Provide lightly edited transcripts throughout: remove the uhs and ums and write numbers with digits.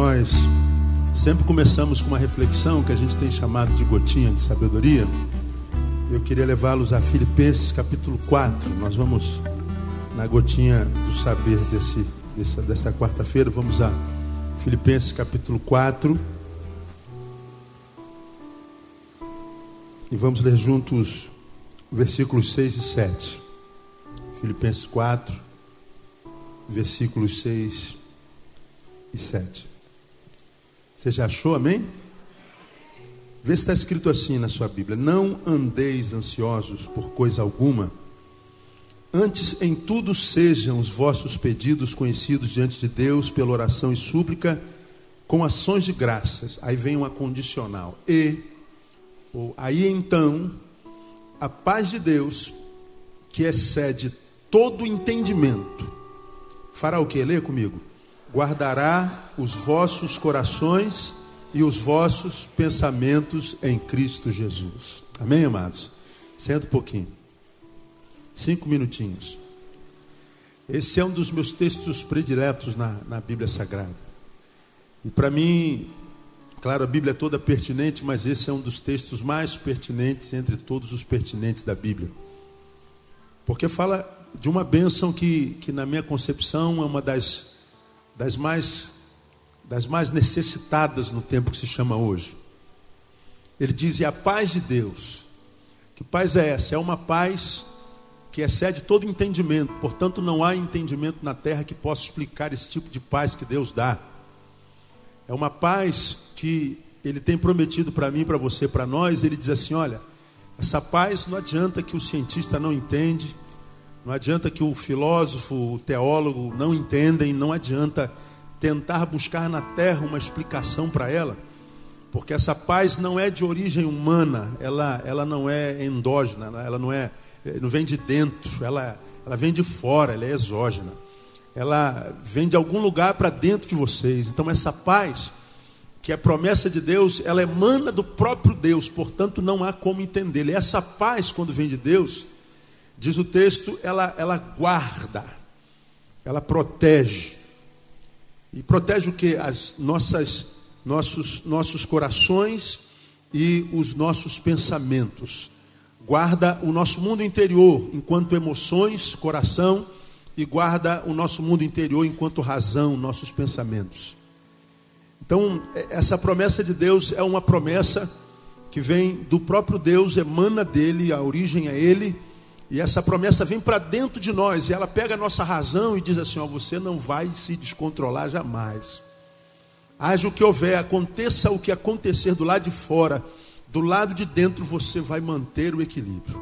Nós sempre começamos com uma reflexão que a gente tem chamado de gotinha de sabedoria. Eu queria levá-los a Filipenses capítulo 4. Nós vamos na gotinha do saber dessa quarta-feira. Vamos a Filipenses capítulo 4. E vamos ler juntos versículos 6 e 7. Filipenses 4, versículos 6 e 7. Você já achou, amém? Vê se está escrito assim na sua Bíblia: não andeis ansiosos por coisa alguma, antes em tudo sejam os vossos pedidos conhecidos diante de Deus pela oração e súplica, com ações de graças. Aí vem uma condicional. Aí então, a paz de Deus, que excede todo entendimento, fará o que? Lê comigo. Guardará os vossos corações e os vossos pensamentos em Cristo Jesus. Amém, amados? Senta um pouquinho. 5 minutinhos. Esse é um dos meus textos prediletos na Bíblia Sagrada. E para mim, claro, a Bíblia é toda pertinente, mas esse é um dos textos mais pertinentes entre todos os pertinentes da Bíblia. Porque fala de uma bênção que na minha concepção é uma das mais necessitadas no tempo que se chama hoje. Ele diz: e a paz de Deus. Que paz é essa? É uma paz que excede todo entendimento. Portanto, não há entendimento na terra que possa explicar esse tipo de paz que Deus dá. É uma paz que Ele tem prometido para mim, para você, para nós. Ele diz assim: olha, essa paz não adianta que o cientista não entende, não adianta que o filósofo, o teólogo não entendem, não adianta tentar buscar na terra uma explicação para ela, porque essa paz não é de origem humana, ela não é endógena, ela não vem de dentro, ela vem de fora, ela é exógena, ela vem de algum lugar para dentro de vocês. Então essa paz, que é promessa de Deus, ela emana do próprio Deus, portanto não há como entendê-la. E essa paz, quando vem de Deus, diz o texto, ela guarda, ela protege. E protege o quê? Nossos corações e os nossos pensamentos. Guarda o nosso mundo interior enquanto emoções, coração, e guarda o nosso mundo interior enquanto razão, nossos pensamentos. Então, essa promessa de Deus é uma promessa que vem do próprio Deus, emana dele, a origem é ele. E essa promessa vem para dentro de nós, e ela pega a nossa razão e diz assim: ó, você não vai se descontrolar jamais. Haja o que houver, aconteça o que acontecer do lado de fora, do lado de dentro você vai manter o equilíbrio.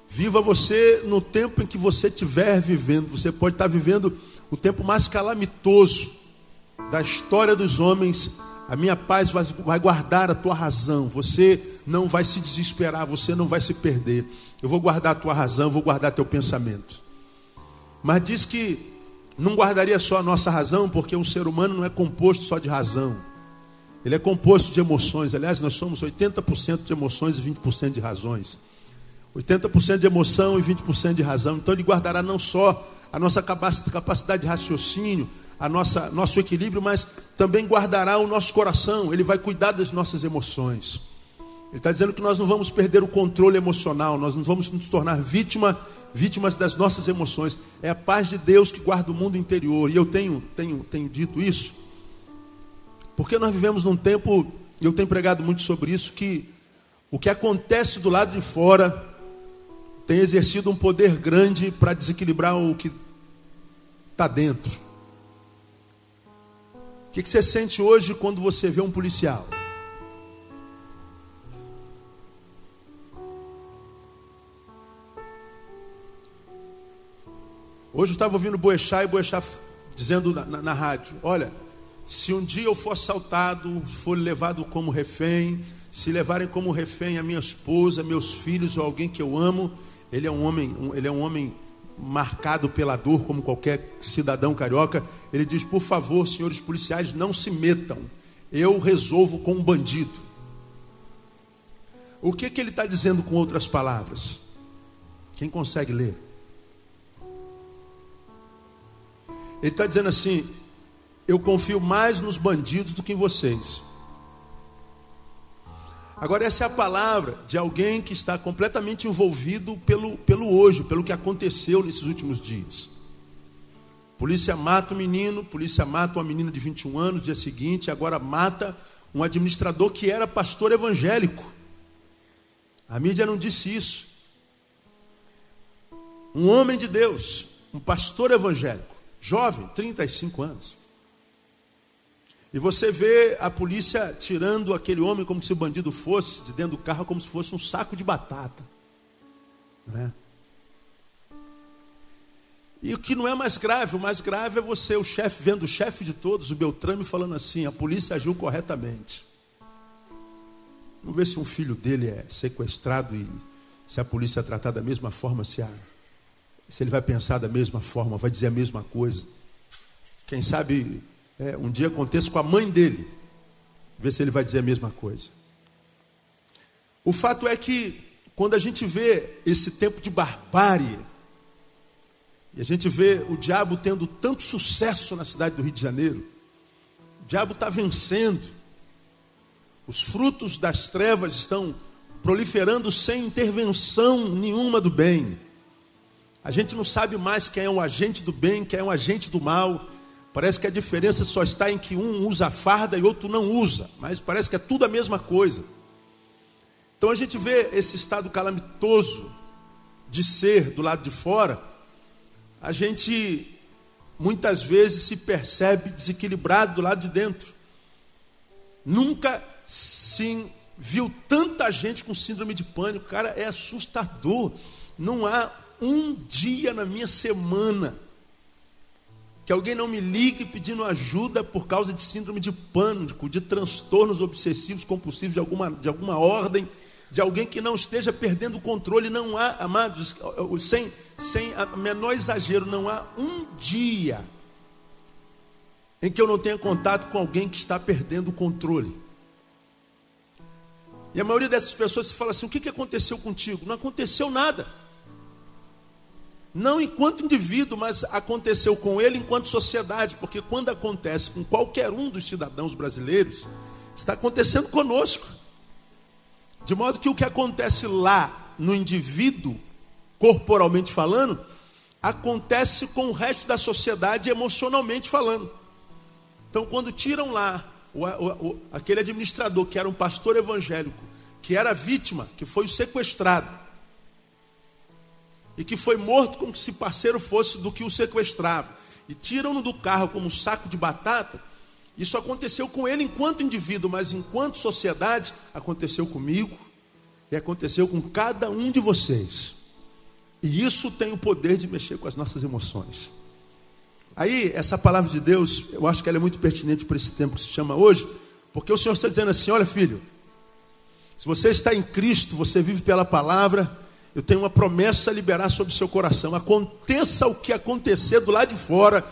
Viva você no tempo em que você estiver vivendo. Você pode estar vivendo o tempo mais calamitoso da história dos homens. A minha paz vai guardar a tua razão. Você não vai se desesperar, você não vai se perder. Eu vou guardar a tua razão, vou guardar teu pensamento. Mas diz que não guardaria só a nossa razão, porque um ser humano não é composto só de razão. Ele é composto de emoções. Aliás, nós somos 80% de emoções e 20% de razões. 80% de emoção e 20% de razão. Então ele guardará não só a nossa capacidade de raciocínio, nosso equilíbrio, mas também guardará o nosso coração. Ele vai cuidar das nossas emoções. Ele está dizendo que nós não vamos perder o controle emocional, nós não vamos nos tornar vítimas das nossas emoções. É a paz de Deus que guarda o mundo interior. E eu tenho dito isso, porque nós vivemos num tempo, e eu tenho pregado muito sobre isso, que o que acontece do lado de fora tem exercido um poder grande para desequilibrar o que está dentro. O que você sente hoje quando você vê um policial? Hoje eu estava ouvindo Boechat dizendo na rádio: olha, se um dia eu for assaltado, for levado como refém, se levarem como refém a minha esposa, meus filhos ou alguém que eu amo, ele é um homem marcado pela dor, como qualquer cidadão carioca. Ele diz: por favor, senhores policiais, não se metam, eu resolvo com um bandido. O que ele está dizendo com outras palavras? Quem consegue ler? Ele está dizendo assim: eu confio mais nos bandidos do que em vocês. Agora, essa é a palavra de alguém que está completamente envolvido pelo hoje, pelo que aconteceu nesses últimos dias. Polícia mata um menino, polícia mata uma menina de 21 anos, dia seguinte, agora mata um administrador que era pastor evangélico. A mídia não disse isso. Um homem de Deus, um pastor evangélico, jovem, 35 anos. E você vê a polícia tirando aquele homem como se o bandido fosse, de dentro do carro, como se fosse um saco de batata. Não é? E o que não é mais grave, o mais grave é você, o chefe, vendo o chefe de todos, o Beltrame, falando assim: a polícia agiu corretamente. Vamos ver se um filho dele é sequestrado e se a polícia tratar da mesma forma, se ele vai pensar da mesma forma, vai dizer a mesma coisa. Quem sabe um dia aconteça com a mãe dele, ver se ele vai dizer a mesma coisa. O fato é que quando a gente vê esse tempo de barbárie, e a gente vê o diabo tendo tanto sucesso na cidade do Rio de Janeiro, o diabo está vencendo, os frutos das trevas estão proliferando sem intervenção nenhuma do bem. A gente não sabe mais quem é um agente do bem, quem é um agente do mal. Parece que a diferença só está em que um usa a farda e outro não usa, mas parece que é tudo a mesma coisa. Então a gente vê esse estado calamitoso de ser do lado de fora, a gente muitas vezes se percebe desequilibrado do lado de dentro. Nunca se viu tanta gente com síndrome de pânico, cara, é assustador. Não há um dia na minha semana que alguém não me ligue pedindo ajuda por causa de síndrome de pânico, de transtornos obsessivos compulsivos de alguma ordem, de alguém que não esteja perdendo o controle. Não há, amados, sem menor exagero, não há um dia em que eu não tenha contato com alguém que está perdendo o controle. E a maioria dessas pessoas se fala assim: o que aconteceu contigo? Não aconteceu nada. Não enquanto indivíduo, mas aconteceu com ele enquanto sociedade. Porque quando acontece com qualquer um dos cidadãos brasileiros, está acontecendo conosco. De modo que o que acontece lá no indivíduo, corporalmente falando, acontece com o resto da sociedade emocionalmente falando. Então, quando tiram lá aquele administrador que era um pastor evangélico, que era vítima, que foi o sequestrado, e que foi morto como se parceiro fosse do que o sequestrava, e tiram-no do carro como um saco de batata, isso aconteceu com ele enquanto indivíduo, mas enquanto sociedade, aconteceu comigo, e aconteceu com cada um de vocês. E isso tem o poder de mexer com as nossas emoções. Aí, essa palavra de Deus, eu acho que ela é muito pertinente para esse tempo que se chama hoje, porque o Senhor está dizendo assim: olha, filho, se você está em Cristo, você vive pela palavra, eu tenho uma promessa a liberar sobre o seu coração. Aconteça o que acontecer do lado de fora,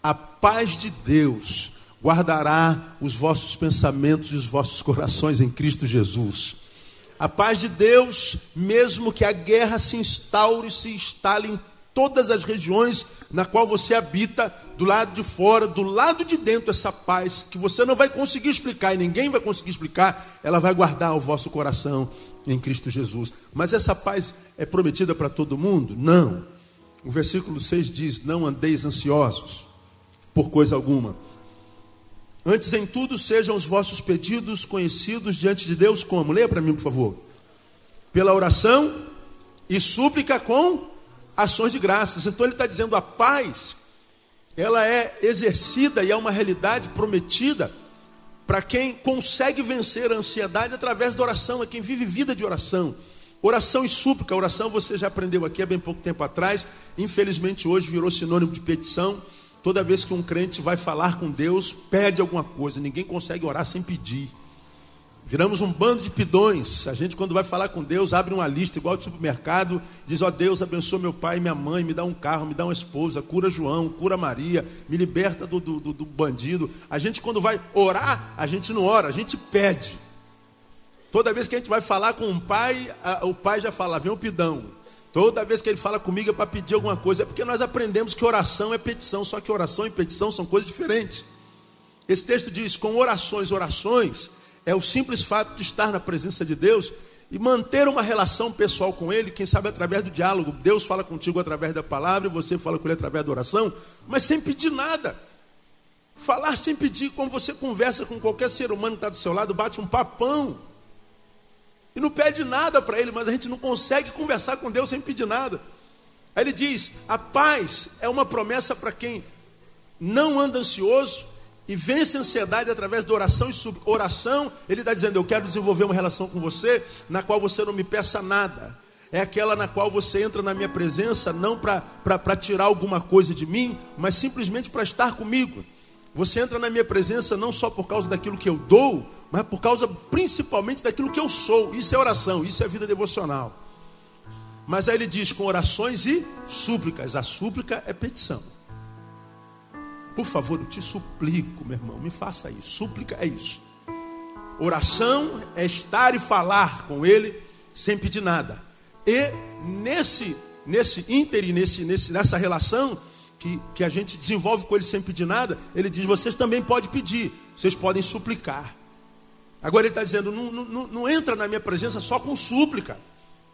a paz de Deus guardará os vossos pensamentos e os vossos corações em Cristo Jesus. A paz de Deus, mesmo que a guerra se instaure, se instale em todas as regiões na qual você habita, do lado de fora, do lado de dentro, essa paz que você não vai conseguir explicar e ninguém vai conseguir explicar, ela vai guardar o vosso coração em Cristo Jesus. Mas essa paz é prometida para todo mundo? Não. O versículo 6 diz: não andeis ansiosos por coisa alguma. Antes em tudo sejam os vossos pedidos conhecidos diante de Deus como? Leia para mim, por favor. Pela oração e súplica com ações de graças. Então ele está dizendo: a paz, ela é exercida e é uma realidade prometida para quem consegue vencer a ansiedade através da oração, é quem vive vida de oração. Oração e súplica. Oração você já aprendeu aqui há bem pouco tempo atrás. Infelizmente hoje virou sinônimo de petição. Toda vez que um crente vai falar com Deus, pede alguma coisa. Ninguém consegue orar sem pedir. Viramos um bando de pidões. A gente, quando vai falar com Deus, abre uma lista igual de supermercado, diz: ó Deus, abençoa meu pai e minha mãe, me dá um carro, me dá uma esposa, cura João, cura Maria, me liberta do bandido. A gente, quando vai orar, a gente não ora, a gente pede. Toda vez que a gente vai falar com um pai, o pai já fala: vem o pidão. Toda vez que ele fala comigo é para pedir alguma coisa. É porque nós aprendemos que oração é petição, só que oração e petição são coisas diferentes. Esse texto diz, com orações é o simples fato de estar na presença de Deus e manter uma relação pessoal com Ele, quem sabe através do diálogo. Deus fala contigo através da palavra e você fala com Ele através da oração, mas sem pedir nada. Falar sem pedir, como você conversa com qualquer ser humano que está do seu lado, bate um papão e não pede nada para Ele, mas a gente não consegue conversar com Deus sem pedir nada. Aí ele diz, a paz é uma promessa para quem não anda ansioso e vence a ansiedade através da oração e oração. Ele está dizendo, eu quero desenvolver uma relação com você na qual você não me peça nada. É aquela na qual você entra na minha presença não para tirar alguma coisa de mim, mas simplesmente para estar comigo. Você entra na minha presença não só por causa daquilo que eu dou, mas por causa principalmente daquilo que eu sou. Isso é oração, isso é vida devocional. Mas aí ele diz, com orações e súplicas. A súplica é petição. Por favor, eu te suplico, meu irmão, me faça isso. Súplica é isso. Oração é estar e falar com Ele sem pedir nada. E nesse ínterim, nessa relação que a gente desenvolve com Ele sem pedir nada, Ele diz, vocês também podem pedir, vocês podem suplicar. Agora Ele está dizendo, não entra na minha presença só com súplica.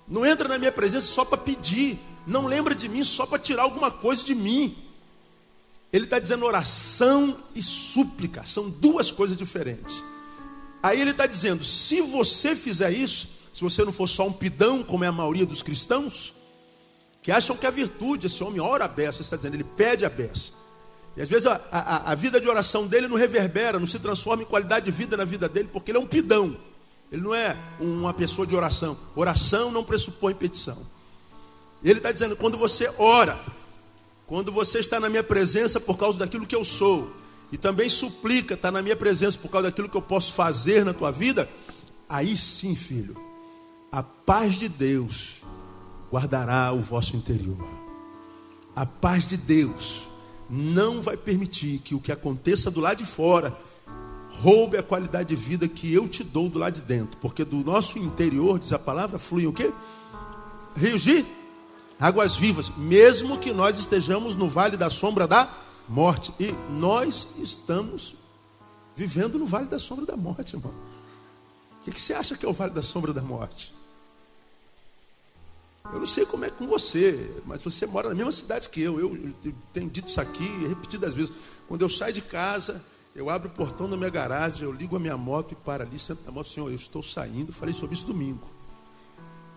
Não entra na minha presença só para pedir. Não lembra de mim só para tirar alguma coisa de mim. Ele está dizendo oração e súplica. São duas coisas diferentes. Aí ele está dizendo, se você fizer isso, se você não for só um pidão, como é a maioria dos cristãos, que acham que é virtude, esse homem ora a beça, ele está dizendo, ele pede a beça. E às vezes a vida de oração dele não reverbera, não se transforma em qualidade de vida na vida dele, porque ele é um pidão. Ele não é uma pessoa de oração. Oração não pressupõe petição. Ele está dizendo, quando você ora, quando você está na minha presença por causa daquilo que eu sou, e também suplica, está na minha presença por causa daquilo que eu posso fazer na tua vida, aí sim, filho, a paz de Deus guardará o vosso interior. A paz de Deus não vai permitir que o que aconteça do lado de fora roube a qualidade de vida que eu te dou do lado de dentro. Porque do nosso interior, diz a palavra, fluem o quê? Rios de águas vivas. Mesmo que nós estejamos no vale da sombra da morte. E nós estamos vivendo no vale da sombra da morte, irmão. O que você acha que é o vale da sombra da morte? Eu não sei como é com você, mas você mora na mesma cidade que eu. Eu tenho dito isso aqui repetidas vezes. Quando eu saio de casa, eu abro o portão da minha garagem, eu ligo a minha moto e paro ali, sento na moto, Senhor, eu estou saindo, falei sobre isso domingo.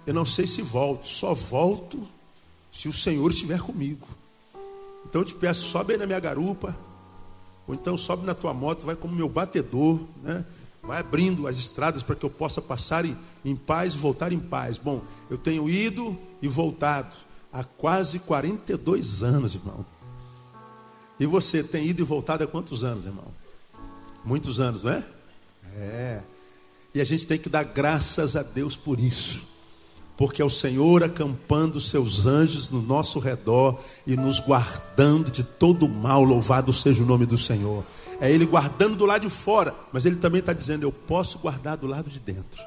Eu não sei se volto, só volto se o Senhor estiver comigo. Então eu te peço, sobe aí na minha garupa, ou então sobe na tua moto, vai como meu batedor, né? Vai abrindo as estradas para que eu possa passar em paz e voltar em paz. Bom, eu tenho ido e voltado há quase 42 anos, irmão. E você tem ido e voltado há quantos anos, irmão? Muitos anos, não é? É. E a gente tem que dar graças a Deus por isso. Porque é o Senhor acampando seus anjos no nosso redor e nos guardando de todo mal. Louvado seja o nome do Senhor. É Ele guardando do lado de fora, mas Ele também está dizendo, eu posso guardar do lado de dentro.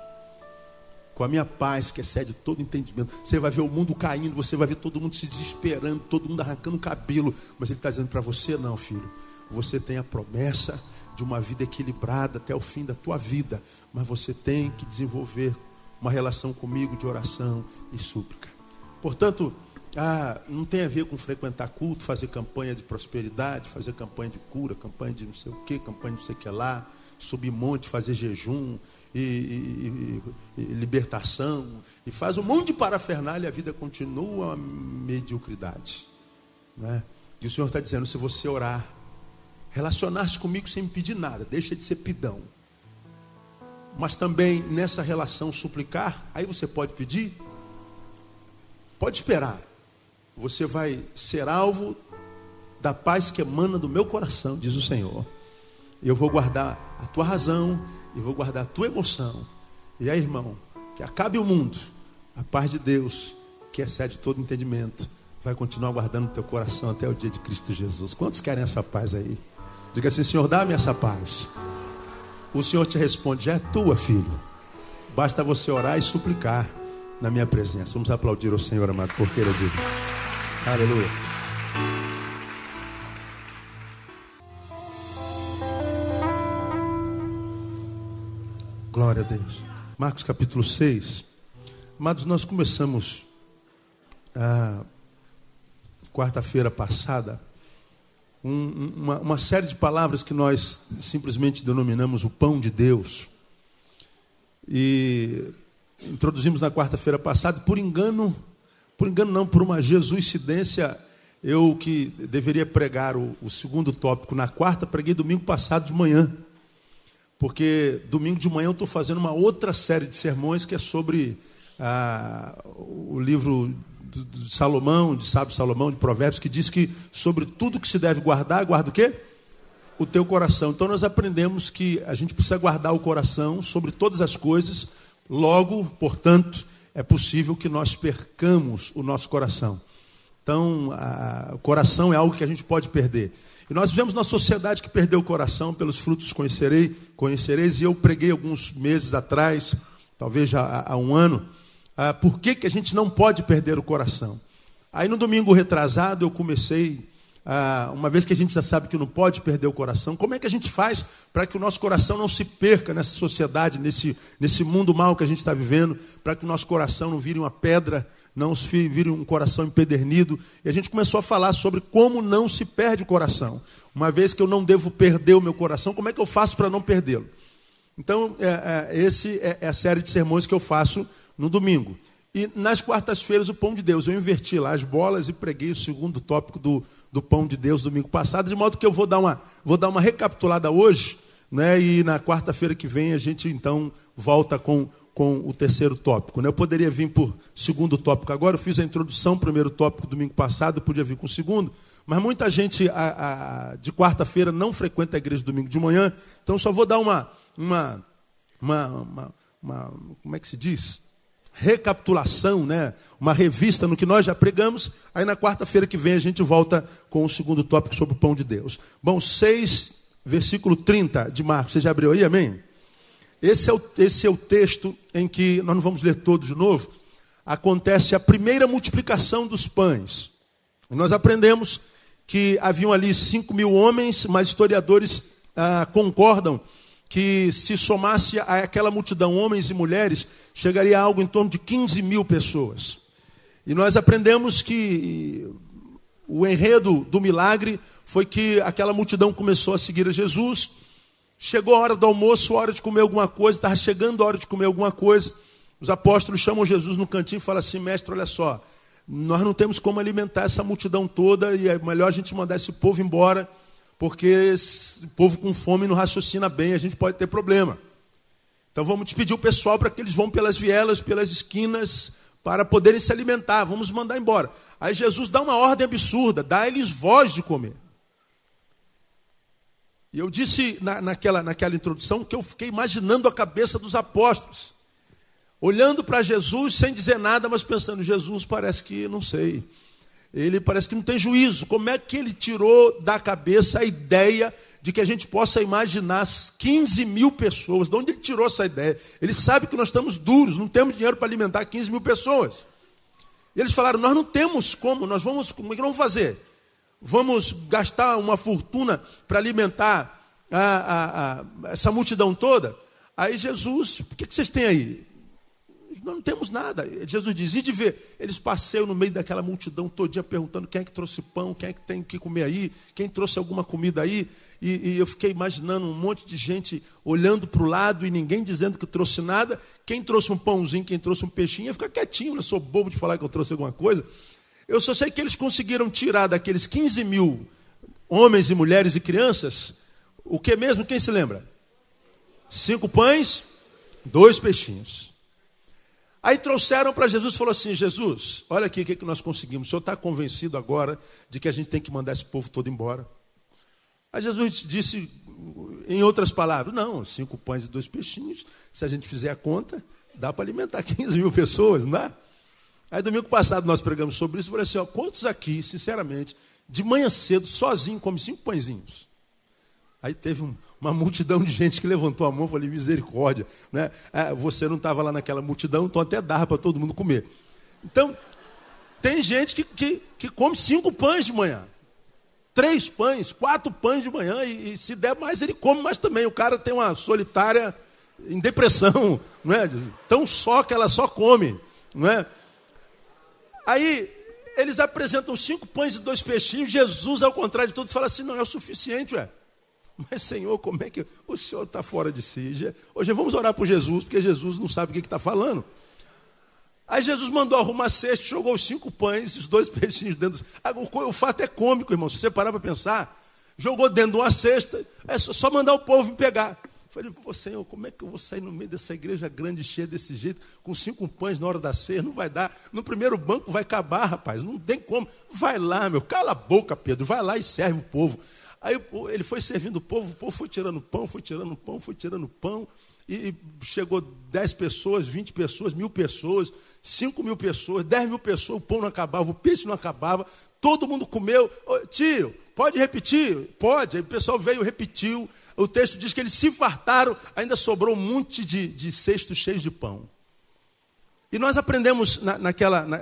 Com a minha paz que excede todo entendimento. Você vai ver o mundo caindo, você vai ver todo mundo se desesperando, todo mundo arrancando o cabelo. Mas Ele está dizendo para você, não, filho. Você tem a promessa de uma vida equilibrada até o fim da tua vida. Mas você tem que desenvolver uma relação comigo de oração e súplica. Portanto, não tem a ver com frequentar culto, fazer campanha de prosperidade, fazer campanha de cura, campanha de não sei o que, campanha de não sei o que lá, subir monte, fazer jejum e libertação, e faz um monte de parafernália e a vida continua a mediocridade, né? E o Senhor está dizendo, se você orar, relacionar-se comigo sem me pedir nada, deixa de ser pidão. Mas também nessa relação suplicar, aí você pode pedir, pode esperar. Você vai ser alvo da paz que emana do meu coração, diz o Senhor. Eu vou guardar a tua razão, e vou guardar a tua emoção. E aí, irmão, que acabe o mundo, a paz de Deus, que excede todo entendimento, vai continuar guardando o teu coração até o dia de Cristo Jesus. Quantos querem essa paz aí? Diga assim, Senhor, dá-me essa paz. O Senhor te responde, já é tua, filho. Basta você orar e suplicar na minha presença. Vamos aplaudir ao Senhor, amado, porque Ele é digno. Aleluia. Glória a Deus. Marcos capítulo 6. Amados, nós começamos quarta-feira passada uma série de palavras que nós simplesmente denominamos o pão de Deus. E introduzimos na quarta-feira passada, por engano não, por uma jesuicidência, eu que deveria pregar o segundo tópico na quarta, preguei domingo passado de manhã. Porque domingo de manhã eu estou fazendo uma outra série de sermões que é sobre o livro de Salomão, de Sábio Salomão, de Provérbios, que diz que sobre tudo que se deve guardar, guarda o quê? O teu coração. Então nós aprendemos que a gente precisa guardar o coração sobre todas as coisas, logo, portanto, é possível que nós percamos o nosso coração. Então, o coração é algo que a gente pode perder. E nós vivemos numa sociedade que perdeu o coração, pelos frutos conhecereis, e eu preguei alguns meses atrás, talvez já há um ano, por que a gente não pode perder o coração. Aí no domingo retrasado eu comecei, uma vez que a gente já sabe que não pode perder o coração, como é que a gente faz para que o nosso coração não se perca nessa sociedade, nesse mundo mau que a gente está vivendo, para que o nosso coração não vire uma pedra, não se vire um coração empedernido. E a gente começou a falar sobre como não se perde o coração. Uma vez que eu não devo perder o meu coração, como é que eu faço para não perdê-lo? Então, esse é a série de sermões que eu faço no domingo. E nas quartas-feiras, o pão de Deus. Eu inverti lá as bolas e preguei o segundo tópico do pão de Deus domingo passado, de modo que eu vou dar uma recapitulada hoje, né? E na quarta-feira que vem a gente então volta com o terceiro tópico, né? Eu poderia vir por segundo tópico agora, eu fiz a introdução, primeiro tópico domingo passado, eu podia vir com o segundo, mas muita gente de quarta-feira não frequenta a igreja domingo de manhã, então só vou dar uma como é que se diz? Recapitulação, né? Uma revista no que nós já pregamos. Aí na quarta-feira que vem a gente volta com o segundo tópico sobre o pão de Deus. Bom, 6, versículo 30 de Marcos. Você já abriu aí, amém? Esse é o texto em que, nós não vamos ler todo de novo, acontece a primeira multiplicação dos pães. E nós aprendemos que haviam ali 5.000 homens, mas historiadores concordam que se somasse àquela multidão, homens e mulheres, chegaria a algo em torno de 15.000 pessoas. E nós aprendemos que o enredo do milagre foi que aquela multidão começou a seguir a Jesus. Chegou a hora do almoço, a hora de comer alguma coisa, estava chegando a hora de comer alguma coisa. Os apóstolos chamam Jesus no cantinho e falam assim: mestre, olha só, nós não temos como alimentar essa multidão toda e é melhor a gente mandar esse povo embora, porque o povo com fome não raciocina bem, a gente pode ter problema. Então vamos despedir o pessoal para que eles vão pelas vielas, pelas esquinas, para poderem se alimentar, vamos mandar embora. Aí Jesus dá uma ordem absurda, dá-lhes voz de comer. E eu disse naquela introdução que eu fiquei imaginando a cabeça dos apóstolos, olhando para Jesus sem dizer nada, mas pensando: Jesus parece que, não sei, ele parece que não tem juízo. Como é que ele tirou da cabeça a ideia de que a gente possa imaginar 15.000 pessoas? De onde ele tirou essa ideia? Ele sabe que nós estamos duros, não temos dinheiro para alimentar 15.000 pessoas. E eles falaram: nós não temos como, como é que vamos fazer? Vamos gastar uma fortuna para alimentar essa multidão toda? Aí Jesus: o que vocês têm aí? Nós não temos nada. Jesus diz: e de ver. Eles passeiam no meio daquela multidão todinha perguntando quem é que trouxe pão, quem é que tem que comer aí, quem trouxe alguma comida aí. E eu fiquei imaginando um monte de gente olhando para o lado e ninguém dizendo que trouxe nada. Quem trouxe um pãozinho, quem trouxe um peixinho, ia ficar quietinho. Eu sou bobo de falar que eu trouxe alguma coisa. Eu só sei que eles conseguiram tirar daqueles 15.000 homens e mulheres e crianças, o que mesmo? Quem se lembra? 5 pães, 2 peixinhos. Aí trouxeram para Jesus e falou assim: Jesus, olha aqui o que nós conseguimos. O senhor está convencido agora de que a gente tem que mandar esse povo todo embora? Aí Jesus disse, em outras palavras: não, 5 pães e 2 peixinhos, se a gente fizer a conta, dá para alimentar 15.000 pessoas, não dá? Aí domingo passado nós pregamos sobre isso, e falei assim: ó, quantos aqui, sinceramente, de manhã cedo, sozinho, come 5 pãezinhos? Aí teve uma multidão de gente que levantou a mão. Falei: misericórdia, né? Você não estava lá naquela multidão, então até dava para todo mundo comer. Então, tem gente que come 5 pães de manhã, 3 pães, 4 pães de manhã, e se der mais ele come mais também. O cara tem uma solitária em depressão, não é? Tão só que ela só come, não é? Aí eles apresentam 5 pães e 2 peixinhos. Jesus, ao contrário de tudo, fala assim: não é o suficiente, ué. Mas, Senhor, como é que o Senhor está fora de si? Hoje vamos orar por Jesus, porque Jesus não sabe o que está falando. Aí Jesus mandou arrumar a cesta, jogou os 5 pães e os 2 peixinhos dentro. O fato é cômico, irmão, se você parar para pensar. Jogou dentro de uma cesta, é só mandar o povo me pegar. Falei: pô, Senhor, como é que eu vou sair no meio dessa igreja grande, cheia desse jeito, com 5 pães na hora da ceia? Não vai dar. No primeiro banco vai acabar, rapaz, não tem como. Vai lá, meu, cala a boca, Pedro, vai lá e serve o povo. Aí ele foi servindo o povo foi tirando pão, foi tirando pão, foi tirando pão, e chegou 10 pessoas, 20 pessoas, 1.000 pessoas, 5.000 pessoas, 10.000 pessoas, o pão não acabava, o peixe não acabava, todo mundo comeu. Tio, pode repetir? Pode. Aí o pessoal veio, repetiu. O texto diz que eles se fartaram, ainda sobrou um monte de cestos cheios de pão. E nós aprendemos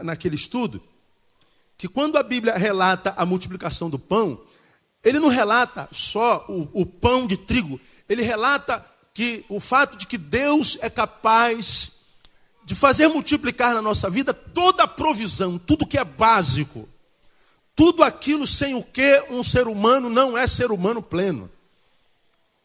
naquele estudo que quando a Bíblia relata a multiplicação do pão, ele não relata só o pão de trigo, ele relata que o fato de que Deus é capaz de fazer multiplicar na nossa vida toda a provisão, tudo que é básico, tudo aquilo sem o que um ser humano não é ser humano pleno.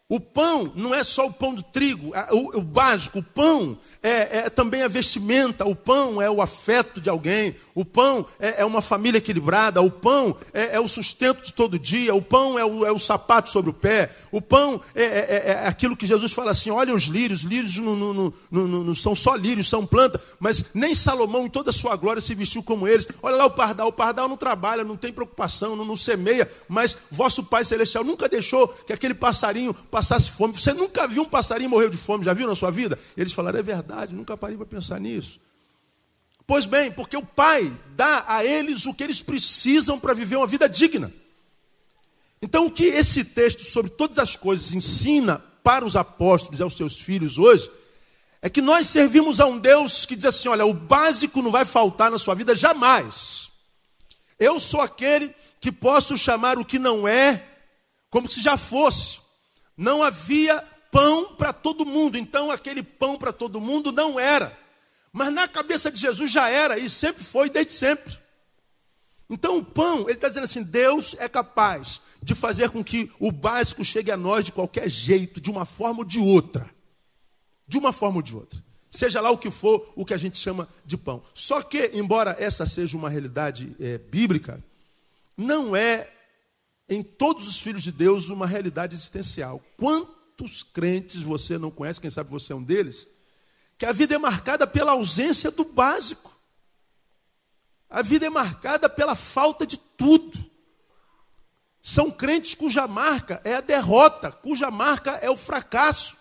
O pão não é só o pão de trigo, o básico. O pão é também a vestimenta, o pão é o afeto de alguém, o pão é uma família equilibrada, o pão é o sustento de todo dia, o pão é o sapato sobre o pé, o pão é aquilo que Jesus fala assim: olha os lírios não são só lírios, são planta, mas nem Salomão em toda a sua glória se vestiu como eles. Olha lá o pardal não trabalha, não tem preocupação, não semeia, mas vosso Pai Celestial nunca deixou que aquele passarinho passasse fome. Você nunca viu um passarinho morrer de fome, já viu na sua vida? Eles falaram: é verdade, nunca parei para pensar nisso. Pois bem, porque o Pai dá a eles o que eles precisam para viver uma vida digna. Então o que esse texto sobre todas as coisas ensina para os apóstolos e aos seus filhos hoje, é que nós servimos a um Deus que diz assim: olha, o básico não vai faltar na sua vida jamais. Eu sou aquele que posso chamar o que não é como se já fosse. Não havia pão para todo mundo, então aquele pão para todo mundo não era. Mas na cabeça de Jesus já era, e sempre foi, desde sempre. Então o pão, ele está dizendo assim: Deus é capaz de fazer com que o básico chegue a nós de qualquer jeito, de uma forma ou de outra. De uma forma ou de outra. Seja lá o que for, o que a gente chama de pão. Só que, embora essa seja uma realidade bíblica, não é em todos os filhos de Deus uma realidade existencial. Quantos crentes você não conhece, quem sabe você é um deles, que a vida é marcada pela ausência do básico. A vida é marcada pela falta de tudo. São crentes cuja marca é a derrota, cuja marca é o fracasso.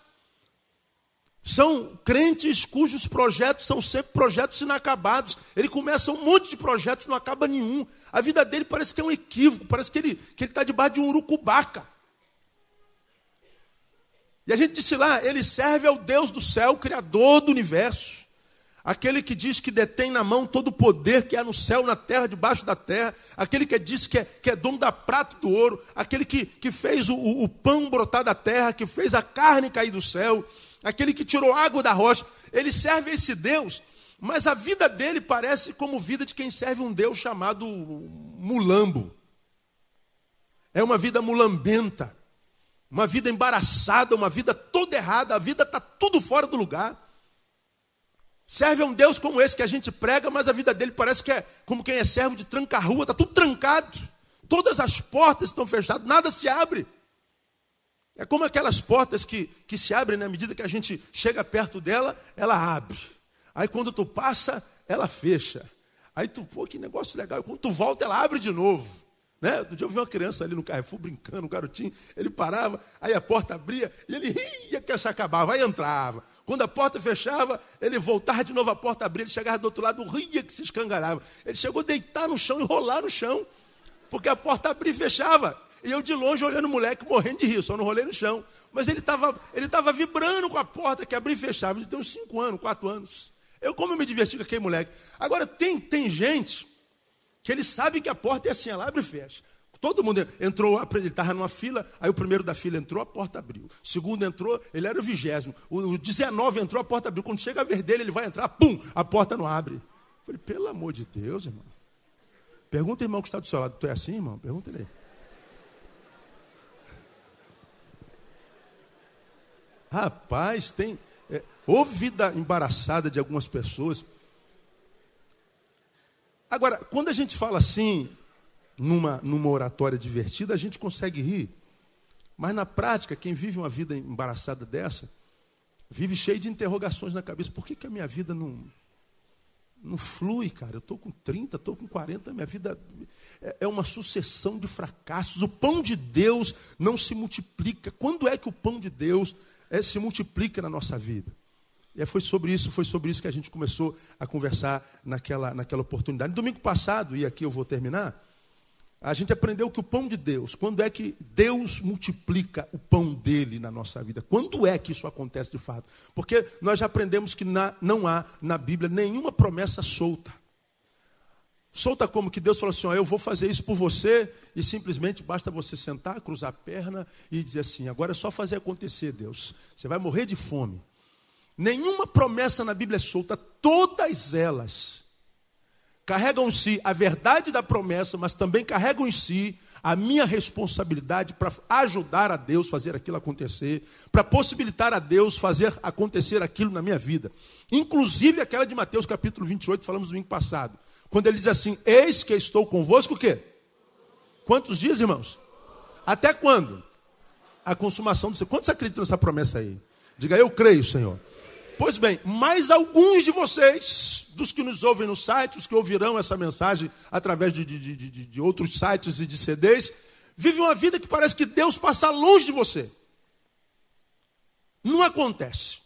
São crentes cujos projetos são sempre projetos inacabados. Ele começa um monte de projetos, não acaba nenhum. A vida dele parece que é um equívoco, parece que ele está debaixo de um urucubaca. E a gente disse lá, ele serve ao Deus do céu, Criador do universo. Aquele que diz que detém na mão todo o poder que há no céu, na terra, debaixo da terra. Aquele que diz que é dono da prata e do ouro. Aquele que fez o pão brotar da terra, que fez a carne cair do céu. Aquele que tirou água da rocha. Ele serve a esse Deus, mas a vida dele parece como vida de quem serve um Deus chamado mulambo. É uma vida mulambenta, uma vida embaraçada, uma vida toda errada, a vida está tudo fora do lugar. Serve a um Deus como esse que a gente prega, mas a vida dele parece que é como quem é servo de tranca-rua, está tudo trancado. Todas as portas estão fechadas, nada se abre. É como aquelas portas que se abrem na medida que a gente chega perto dela, ela abre. Aí quando tu passa, ela fecha. Aí tu, pô, que negócio legal. E quando tu volta, ela abre de novo. Né? Outro dia eu vi uma criança ali no Carrefour brincando, um garotinho. Ele parava, aí a porta abria e ele ria que se acabava, aí entrava. Quando a porta fechava, ele voltava de novo, a porta abria, ele chegava do outro lado, ria que se escangalhava. Ele chegou a deitar no chão e rolar no chão, porque a porta abria e fechava. E eu de longe olhando o moleque morrendo de rir, só não rolei no chão. Mas ele estava vibrando com a porta que abria e fechava. Ele tem uns 5 anos, 4 anos. Como eu me diverti com aquele moleque. Agora tem gente que ele sabe que a porta é assim, ela abre e fecha. Todo mundo entrou, ele estava numa fila, aí o primeiro da fila entrou, a porta abriu. O segundo entrou, ele era o 20º. O 19 entrou, a porta abriu. Quando chega a vez dele, ele vai entrar, pum, a porta não abre. Eu falei, pelo amor de Deus, irmão. Pergunta o irmão que está do seu lado, tu é assim, irmão? Pergunta ele aí. Rapaz, houve vida embaraçada de algumas pessoas. Agora, quando a gente fala assim, numa oratória divertida, a gente consegue rir. Mas na prática, quem vive uma vida embaraçada dessa, vive cheio de interrogações na cabeça. Por que a minha vida não flui, cara? Eu estou com 30, estou com 40, minha vida é uma sucessão de fracassos. O pão de Deus não se multiplica. Quando é que o pão de Deus se multiplica na nossa vida? E foi sobre isso que a gente começou a conversar naquela oportunidade. No domingo passado, e aqui eu vou terminar, a gente aprendeu que o pão de Deus, quando é que Deus multiplica o pão dele na nossa vida? Quando é que isso acontece de fato? Porque nós já aprendemos que não há na Bíblia nenhuma promessa solta. Solta como que Deus falou assim, eu vou fazer isso por você, e simplesmente basta você sentar, cruzar a perna e dizer assim, agora é só fazer acontecer, Deus. Você vai morrer de fome. Nenhuma promessa na Bíblia é solta, todas elas carregam em si a verdade da promessa, mas também carregam em si a minha responsabilidade para ajudar a Deus a fazer aquilo acontecer, para possibilitar a Deus fazer acontecer aquilo na minha vida. Inclusive aquela de Mateus capítulo 28, falamos no domingo passado, quando ele diz assim, eis que estou convosco o quê? Quantos dias, irmãos? Até quando? A consumação do Senhor. Quantos acreditam nessa promessa aí? Diga, eu creio, Senhor. Pois bem, mais alguns de vocês, dos que nos ouvem no site, os que ouvirão essa mensagem através de outros sites e de CDs, vivem uma vida que parece que Deus passa longe de você. Não acontece.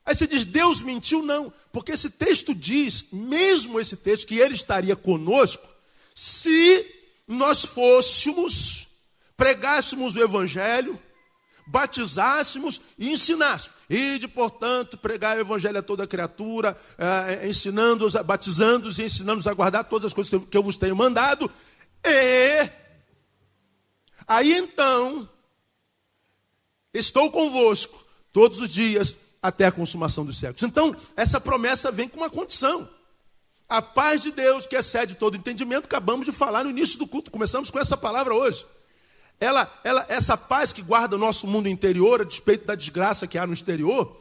Aí você diz, Deus mentiu? Não, porque esse texto diz, mesmo esse texto, que Ele estaria conosco, se nós fôssemos, pregássemos o Evangelho, batizássemos e ensinássemos. Ide, portanto, pregar o evangelho a toda criatura, ensinando-os, batizando-os e ensinando-os a guardar todas as coisas que eu vos tenho mandado. E aí então, estou convosco todos os dias até a consumação dos séculos. Então, essa promessa vem com uma condição. A paz de Deus, que excede todo entendimento, acabamos de falar no início do culto, começamos com essa palavra hoje. Essa paz que guarda o nosso mundo interior, a despeito da desgraça que há no exterior,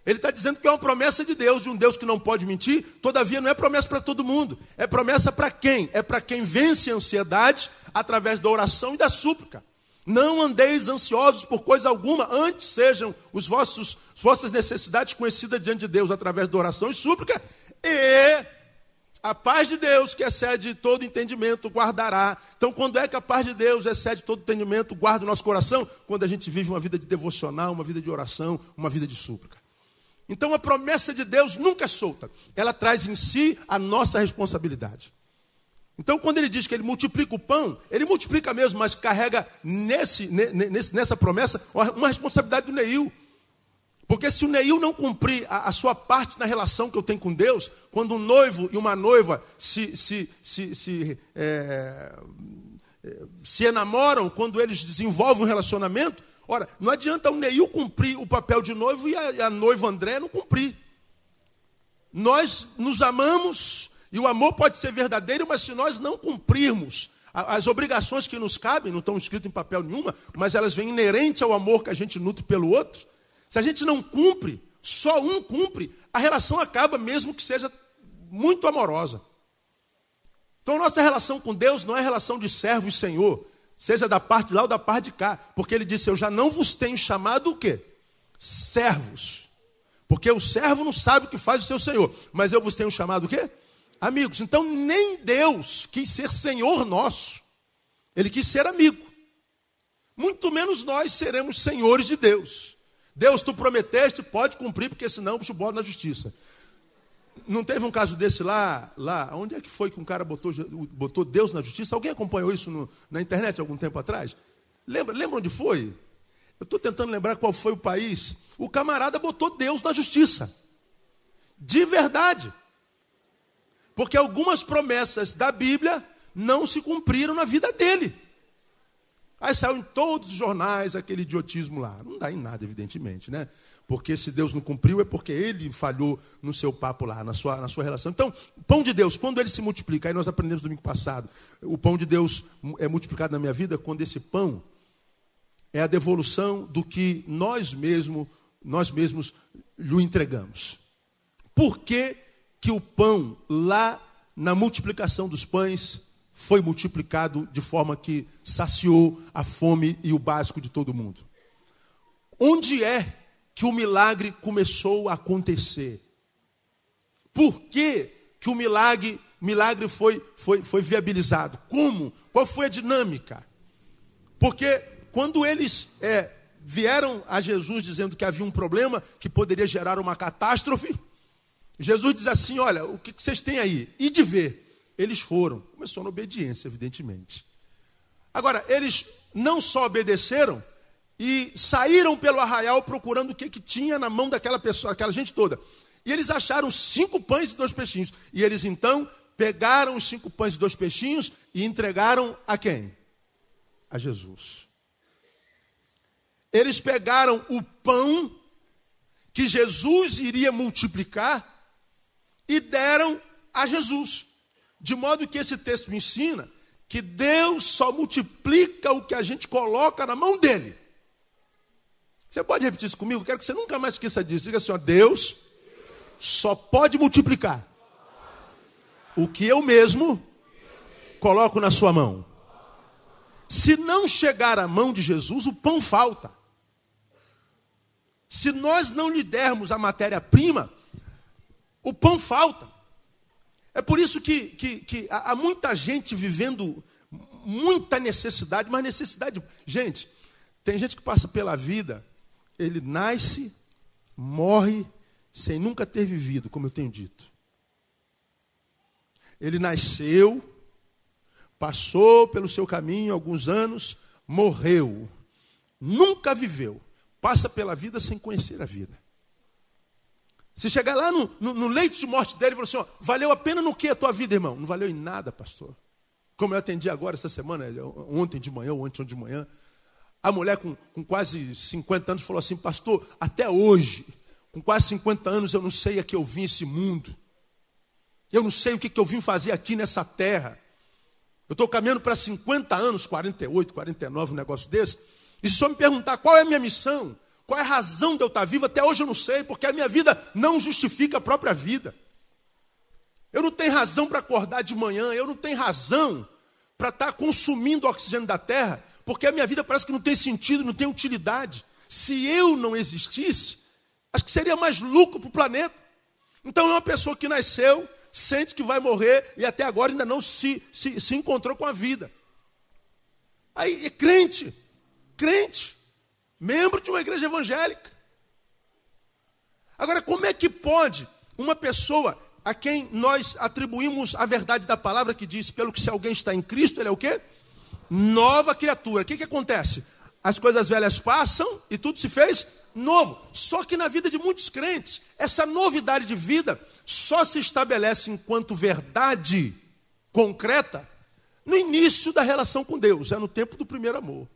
ele está dizendo que é uma promessa de um Deus que não pode mentir, todavia não é promessa para todo mundo, é promessa para quem? É para quem vence a ansiedade através da oração e da súplica. Não andeis ansiosos por coisa alguma, antes sejam vossas necessidades conhecidas diante de Deus através da oração e súplica, e a paz de Deus, que excede todo entendimento, guardará. Então, quando é que a paz de Deus excede todo entendimento, guarda o nosso coração? Quando a gente vive uma vida de devocional, uma vida de oração, uma vida de súplica. Então, a promessa de Deus nunca é solta. Ela traz em si a nossa responsabilidade. Então, quando ele diz que ele multiplica o pão, ele multiplica mesmo, mas carrega nessa promessa uma responsabilidade do Neil. Porque se o Neil não cumprir a sua parte na relação que eu tenho com Deus, quando um noivo e uma noiva se enamoram, quando eles desenvolvem um relacionamento, ora, não adianta o Neil cumprir o papel de noivo e a noiva André não cumprir. Nós nos amamos e o amor pode ser verdadeiro, mas se nós não cumprirmos as obrigações que nos cabem, não estão escritas em papel nenhuma, mas elas vêm inerentes ao amor que a gente nutre pelo outro. Se a gente não cumpre, só um cumpre, a relação acaba mesmo que seja muito amorosa. Então, nossa relação com Deus não é relação de servo e senhor, seja da parte de lá ou da parte de cá. Porque ele disse, eu já não vos tenho chamado o quê? Servos. Porque o servo não sabe o que faz o seu senhor. Mas eu vos tenho chamado o quê? Amigos. Então, nem Deus quis ser senhor nosso. Ele quis ser amigo. Muito menos nós seremos senhores de Deus. Deus, tu prometeste, pode cumprir, porque senão eu te boto na justiça. Não teve um caso desse lá, onde é que foi que um cara botou Deus na justiça? Alguém acompanhou isso na internet algum tempo atrás? Lembra onde foi? Eu estou tentando lembrar qual foi o país. O camarada botou Deus na justiça. De verdade. Porque algumas promessas da Bíblia não se cumpriram na vida dele. Aí saiu em todos os jornais aquele idiotismo lá. Não dá em nada, evidentemente, né? Porque se Deus não cumpriu é porque ele falhou no seu papo lá, na sua relação. Então, o pão de Deus, quando ele se multiplica, aí nós aprendemos domingo passado, o pão de Deus é multiplicado na minha vida quando esse pão é a devolução do que nós mesmos lhe entregamos. Por que que o pão lá na multiplicação dos pães foi multiplicado de forma que saciou a fome e o básico de todo mundo? Onde é que o milagre começou a acontecer? Por que que o milagre foi viabilizado? Como? Qual foi a dinâmica? Porque quando eles vieram a Jesus dizendo que havia um problema que poderia gerar uma catástrofe, Jesus diz assim, olha, o que vocês têm aí? E de ver. Eles foram. Começou na obediência, evidentemente. Agora, eles não só obedeceram e saíram pelo arraial procurando o que tinha na mão daquela pessoa, aquela gente toda. E eles acharam 5 pães e 2 peixinhos. E eles então pegaram os 5 pães e 2 peixinhos e entregaram a quem? A Jesus. Eles pegaram o pão que Jesus iria multiplicar e deram a Jesus. De modo que esse texto me ensina que Deus só multiplica o que a gente coloca na mão dele. Você pode repetir isso comigo? Quero que você nunca mais esqueça disso. Diga assim, ó, Deus só pode multiplicar o que eu mesmo coloco na sua mão. Se não chegar à mão de Jesus, o pão falta. Se nós não lhe dermos a matéria-prima, o pão falta. É por isso que há muita gente vivendo muita necessidade, mas necessidade... Gente, tem gente que passa pela vida, ele nasce, morre, sem nunca ter vivido, como eu tenho dito. Ele nasceu, passou pelo seu caminho alguns anos, morreu, nunca viveu, passa pela vida sem conhecer a vida. Se chegar lá no leito de morte dele e falar assim, ó, valeu a pena no que a tua vida, irmão? Não valeu em nada, pastor. Como eu atendi agora essa semana, ontem de manhã, ou ontem de manhã, a mulher com quase 50 anos falou assim, pastor, até hoje, com quase 50 anos, eu não sei a que eu vim esse mundo. Eu não sei o que eu vim fazer aqui nessa terra. Eu estou caminhando para 50 anos, 48, 49, um negócio desse. E se o senhor me perguntar qual é a minha missão, qual é a razão de eu estar vivo, até hoje eu não sei, porque a minha vida não justifica a própria vida. Eu não tenho razão para acordar de manhã, eu não tenho razão para estar consumindo o oxigênio da terra, porque a minha vida parece que não tem sentido, não tem utilidade. Se eu não existisse, acho que seria mais lucro para o planeta. Então é uma pessoa que nasceu, sente que vai morrer e até agora ainda não se encontrou com a vida. Aí é crente, membro de uma igreja evangélica. Agora, como é que pode uma pessoa a quem nós atribuímos a verdade da palavra que diz, pelo que se alguém está em Cristo, ele é o quê? Nova criatura. O que acontece? As coisas velhas passam e tudo se fez novo. Só que na vida de muitos crentes, essa novidade de vida só se estabelece enquanto verdade concreta no início da relação com Deus, é no tempo do primeiro amor.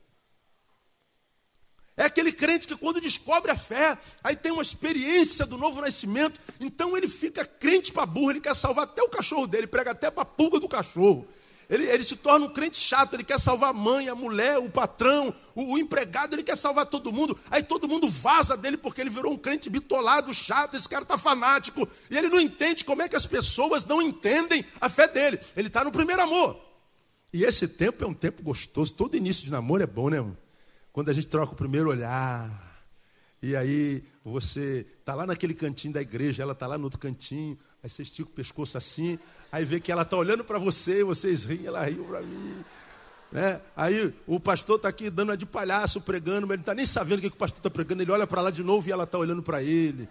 É aquele crente que quando descobre a fé, aí tem uma experiência do novo nascimento, então ele fica crente para burro, ele quer salvar até o cachorro dele, prega até para a pulga do cachorro. Ele se torna um crente chato, ele quer salvar a mãe, a mulher, o patrão, o empregado, ele quer salvar todo mundo. Aí todo mundo vaza dele porque ele virou um crente bitolado, chato, esse cara está fanático. E ele não entende como é que as pessoas não entendem a fé dele. Ele está no primeiro amor. E esse tempo é um tempo gostoso, todo início de namoro é bom, né, irmão? Quando a gente troca o primeiro olhar, e aí você está lá naquele cantinho da igreja, ela está lá no outro cantinho, aí você estica o pescoço assim, aí vê que ela está olhando para você, vocês riem, ela riu para mim. Né? Aí o pastor está aqui dando uma de palhaço, pregando, mas ele não está nem sabendo o que o pastor está pregando, ele olha para lá de novo e ela está olhando para ele.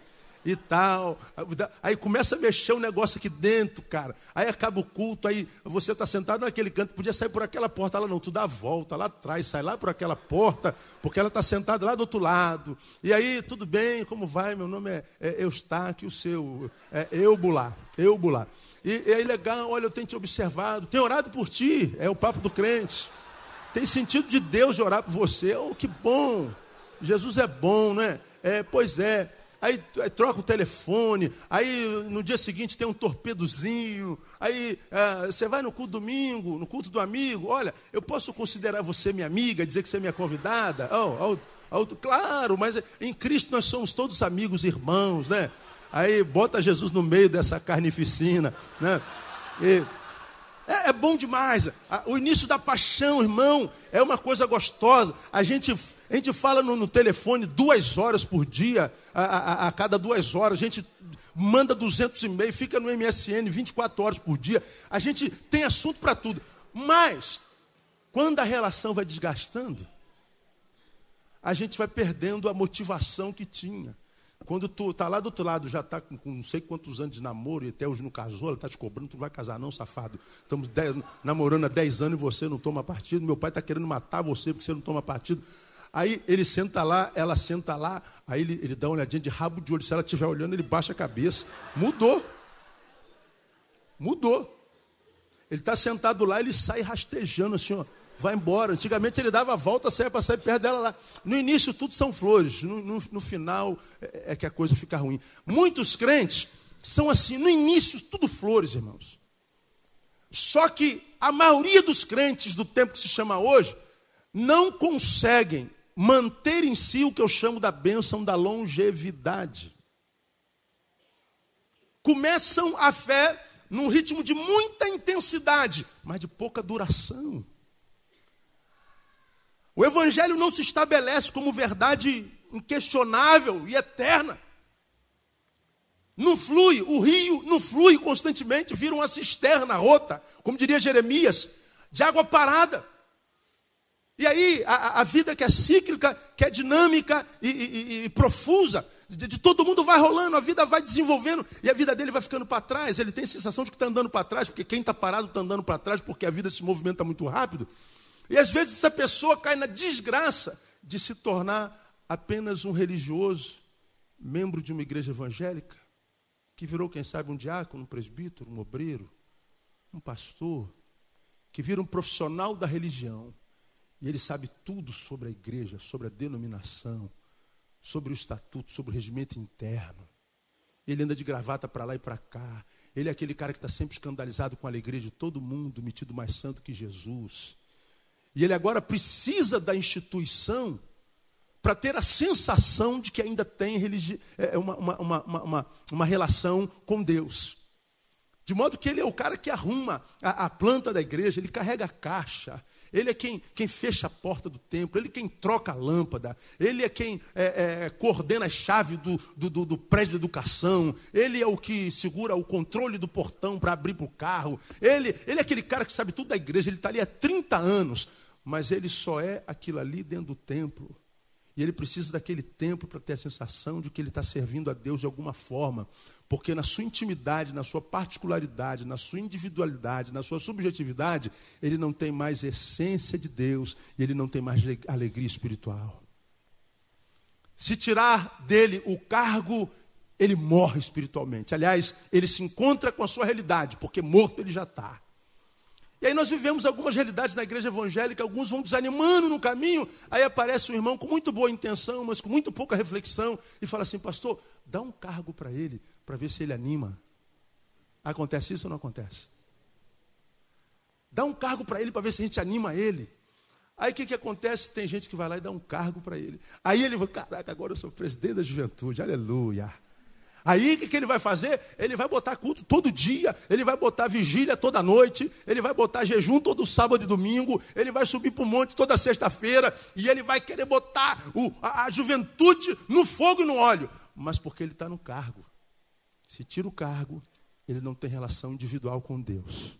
e tal. Aí começa a mexer um negócio aqui dentro, cara. Aí acaba o culto, aí você está sentado naquele canto, podia sair por aquela porta lá, não, tu dá a volta lá atrás, sai lá por aquela porta, porque ela está sentada lá do outro lado. E aí, tudo bem, como vai? Meu nome é Eustáquio, o seu é Eubular. E aí, legal, olha, eu tenho te observado, tenho orado por ti, é o papo do crente. Tem sentido de Deus de orar por você, oh, que bom, Jesus é bom, né? Pois é. Aí troca o telefone, aí no dia seguinte tem um torpedozinho, aí você vai no culto domingo, no culto do amigo, olha, eu posso considerar você minha amiga, dizer que você é minha convidada? Claro, mas em Cristo nós somos todos amigos, irmãos, né? Aí bota Jesus no meio dessa carnificina, né? É bom demais. O início da paixão, irmão, é uma coisa gostosa. A gente fala no telefone 2 horas por dia, a cada 2 horas. A gente manda 200 e-mails, fica no MSN 24 horas por dia. A gente tem assunto para tudo. Mas, quando a relação vai desgastando, a gente vai perdendo a motivação que tinha. Quando tu está lá do outro lado, já está com não sei quantos anos de namoro e até hoje não casou, ela está te cobrando, tu não vai casar não, safado. Estamos namorando há 10 anos e você não toma partido, meu pai está querendo matar você porque você não toma partido. Aí ele senta lá, ela senta lá, aí ele dá uma olhadinha de rabo de olho, se ela estiver olhando, ele baixa a cabeça. Mudou. Ele está sentado lá, ele sai rastejando assim, ó. Vai embora. Antigamente ele dava a volta, saia para sair perto dela lá. No início tudo são flores, no final é que a coisa fica ruim. Muitos crentes são assim, no início tudo flores, irmãos. Só que a maioria dos crentes do tempo que se chama hoje não conseguem manter em si o que eu chamo da bênção da longevidade. Começam a fé num ritmo de muita intensidade, mas de pouca duração. O evangelho não se estabelece como verdade inquestionável e eterna. Não flui, o rio não flui constantemente, vira uma cisterna rota, como diria Jeremias, de água parada. E aí a vida que é cíclica, que é dinâmica e profusa, de todo mundo vai rolando, a vida vai desenvolvendo e a vida dele vai ficando para trás. Ele tem a sensação de que está andando para trás, porque quem está parado está andando para trás, porque a vida se movimenta muito rápido. E às vezes essa pessoa cai na desgraça de se tornar apenas um religioso, membro de uma igreja evangélica, que virou, quem sabe, um diácono, um presbítero, um obreiro, um pastor, que vira um profissional da religião. E ele sabe tudo sobre a igreja, sobre a denominação, sobre o estatuto, sobre o regimento interno. Ele anda de gravata para lá e para cá. Ele é aquele cara que está sempre escandalizado com a alegria de todo mundo, metido mais santo que Jesus. E ele agora precisa da instituição para ter a sensação de que ainda tem uma relação com Deus. De modo que ele é o cara que arruma a planta da igreja, ele carrega a caixa, ele é quem fecha a porta do templo, ele é quem troca a lâmpada, ele é quem coordena a chave do prédio de educação, ele é o que segura o controle do portão para abrir para o carro, ele é aquele cara que sabe tudo da igreja, ele está ali há 30 anos, mas ele só é aquilo ali dentro do templo. E ele precisa daquele templo para ter a sensação de que ele está servindo a Deus de alguma forma. Porque na sua intimidade, na sua particularidade, na sua individualidade, na sua subjetividade, ele não tem mais essência de Deus e ele não tem mais alegria espiritual. Se tirar dele o cargo, ele morre espiritualmente. Aliás, ele se encontra com a sua realidade, porque morto ele já está. E aí nós vivemos algumas realidades na igreja evangélica, alguns vão desanimando no caminho, aí aparece um irmão com muito boa intenção, mas com muito pouca reflexão, e fala assim, pastor, dá um cargo para ele, para ver se ele anima. Acontece isso ou não acontece? Dá um cargo para ele, para ver se a gente anima ele. Aí o que acontece? Tem gente que vai lá e dá um cargo para ele. Aí ele vai, caraca, agora eu sou presidente da juventude, aleluia. Aí o que ele vai fazer? Ele vai botar culto todo dia, ele vai botar vigília toda noite, ele vai botar jejum todo sábado e domingo, ele vai subir para o monte toda sexta-feira, e ele vai querer botar a juventude no fogo e no óleo. Mas porque ele está no cargo. Se tira o cargo, ele não tem relação individual com Deus.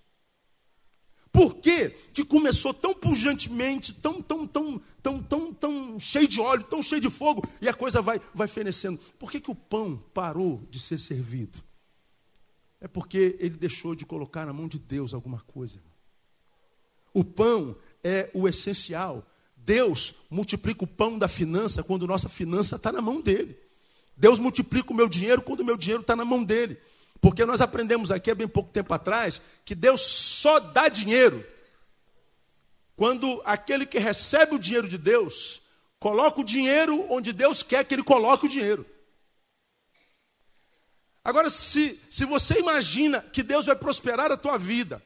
Por que começou tão pujantemente, tão tão cheio de óleo, tão cheio de fogo, e a coisa vai fenecendo. Por que o pão parou de ser servido? É porque ele deixou de colocar na mão de Deus alguma coisa. O pão é o essencial. Deus multiplica o pão da finança quando nossa finança está na mão dele. Deus multiplica o meu dinheiro quando o meu dinheiro está na mão dele. Porque nós aprendemos aqui há bem pouco tempo atrás que Deus só dá dinheiro quando aquele que recebe o dinheiro de Deus coloca o dinheiro onde Deus quer que ele coloque o dinheiro. Agora, se você imagina que Deus vai prosperar a tua vida,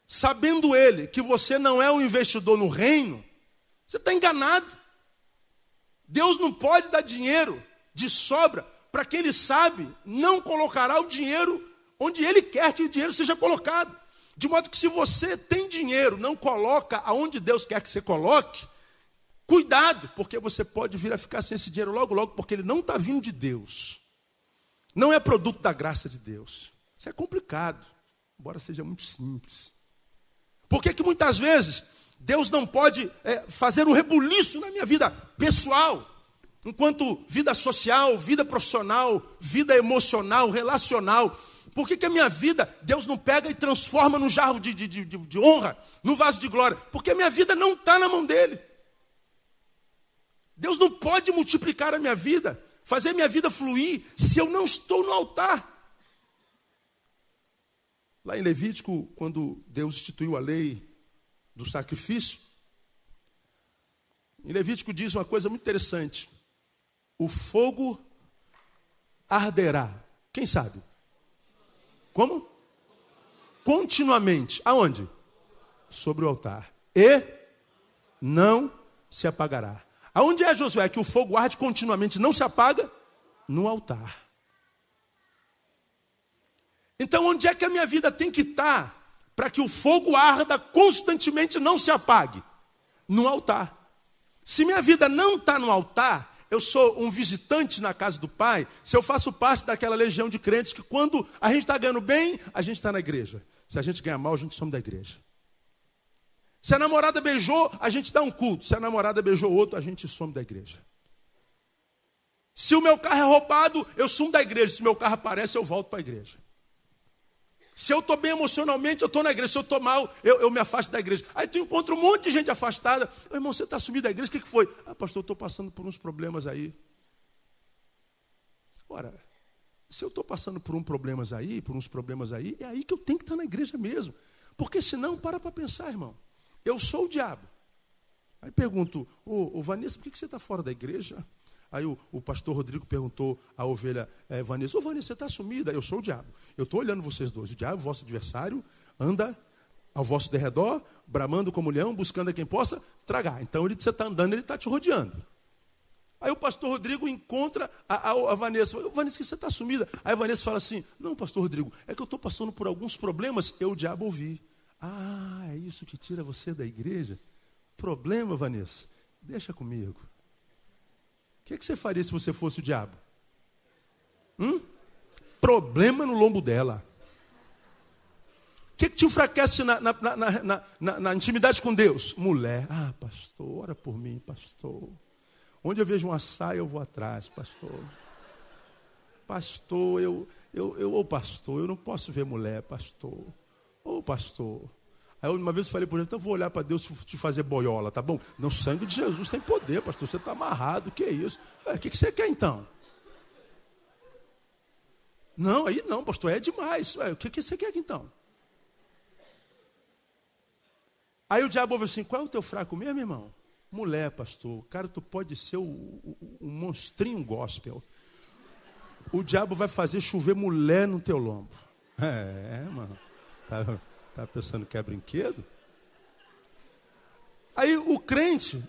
sabendo ele que você não é um investidor no reino, você está enganado. Deus não pode dar dinheiro de sobra para quem ele sabe não colocará o dinheiro onde ele quer que o dinheiro seja colocado. De modo que se você tem dinheiro, não coloca aonde Deus quer que você coloque, cuidado, porque você pode vir a ficar sem esse dinheiro logo, logo, porque ele não está vindo de Deus. Não é produto da graça de Deus. Isso é complicado, embora seja muito simples. Por que muitas vezes Deus não pode fazer um rebuliço na minha vida pessoal, enquanto vida social, vida profissional, vida emocional, relacional? Por que a minha vida Deus não pega e transforma num jarro de honra, num vaso de glória? Porque a minha vida não está na mão dele. Deus não pode multiplicar a minha vida, fazer minha vida fluir, se eu não estou no altar. Lá em Levítico, quando Deus instituiu a lei do sacrifício, em Levítico diz uma coisa muito interessante: o fogo arderá. Quem sabe? Como? Continuamente. Aonde? Sobre o altar. E não se apagará. Aonde é, Josué, que o fogo arde continuamente, não se apaga? No altar. Então, onde é que a minha vida tem que estar para que o fogo arda constantemente e não se apague? No altar. Se minha vida não está no altar, eu sou um visitante na casa do Pai, se eu faço parte daquela legião de crentes que quando a gente está ganhando bem, a gente está na igreja. Se a gente ganha mal, a gente some da igreja. Se a namorada beijou, a gente dá um culto. Se a namorada beijou outro, a gente some da igreja. Se o meu carro é roubado, eu sumo da igreja. Se o meu carro aparece, eu volto para a igreja. Se eu estou bem emocionalmente, eu estou na igreja. Se eu estou mal, eu me afasto da igreja. Aí tu encontra um monte de gente afastada. Irmão, você está sumido da igreja, o que foi? Ah, pastor, eu estou passando por uns problemas aí. Ora, se eu estou passando por uns problemas aí, é aí que eu tenho que estar na igreja mesmo. Porque senão, para pensar, irmão. Eu sou o diabo. Aí pergunto, ô Vanessa, por que você está fora da igreja? Aí o pastor Rodrigo perguntou à ovelha Vanessa, Vanessa, você está sumida? Eu sou o diabo. Eu estou olhando vocês dois. O diabo, vosso adversário, anda ao vosso derredor, bramando como leão, buscando a quem possa tragar. Então, você está andando, ele está te rodeando. Aí o pastor Rodrigo encontra a Vanessa. Vanessa, que você está sumida? Aí a Vanessa fala assim, não, pastor Rodrigo, é que eu estou passando por alguns problemas. Eu, o diabo, ouvi. Ah, é isso que tira você da igreja? Problema, Vanessa? Deixa comigo. O que você faria se você fosse o diabo? Problema no lombo dela. O que te enfraquece na intimidade com Deus? Mulher. Ah, pastor, ora por mim, pastor. Onde eu vejo uma saia, eu vou atrás, pastor. Pastor, pastor, eu não posso ver mulher, pastor. Ô, pastor. Aí uma vez eu falei por ele, então eu vou olhar para Deus te fazer boiola, tá bom? Não, o sangue de Jesus tem poder, pastor. Você está amarrado, que é isso? O que você quer então? Não, aí não, pastor, é demais. O que você quer então? Aí o diabo ouve assim, qual é o teu fraco mesmo, irmão? Mulher, pastor. Cara, tu pode ser um monstrinho gospel. O diabo vai fazer chover mulher no teu lombo. Mano. Tá pensando que é brinquedo? Aí o crente,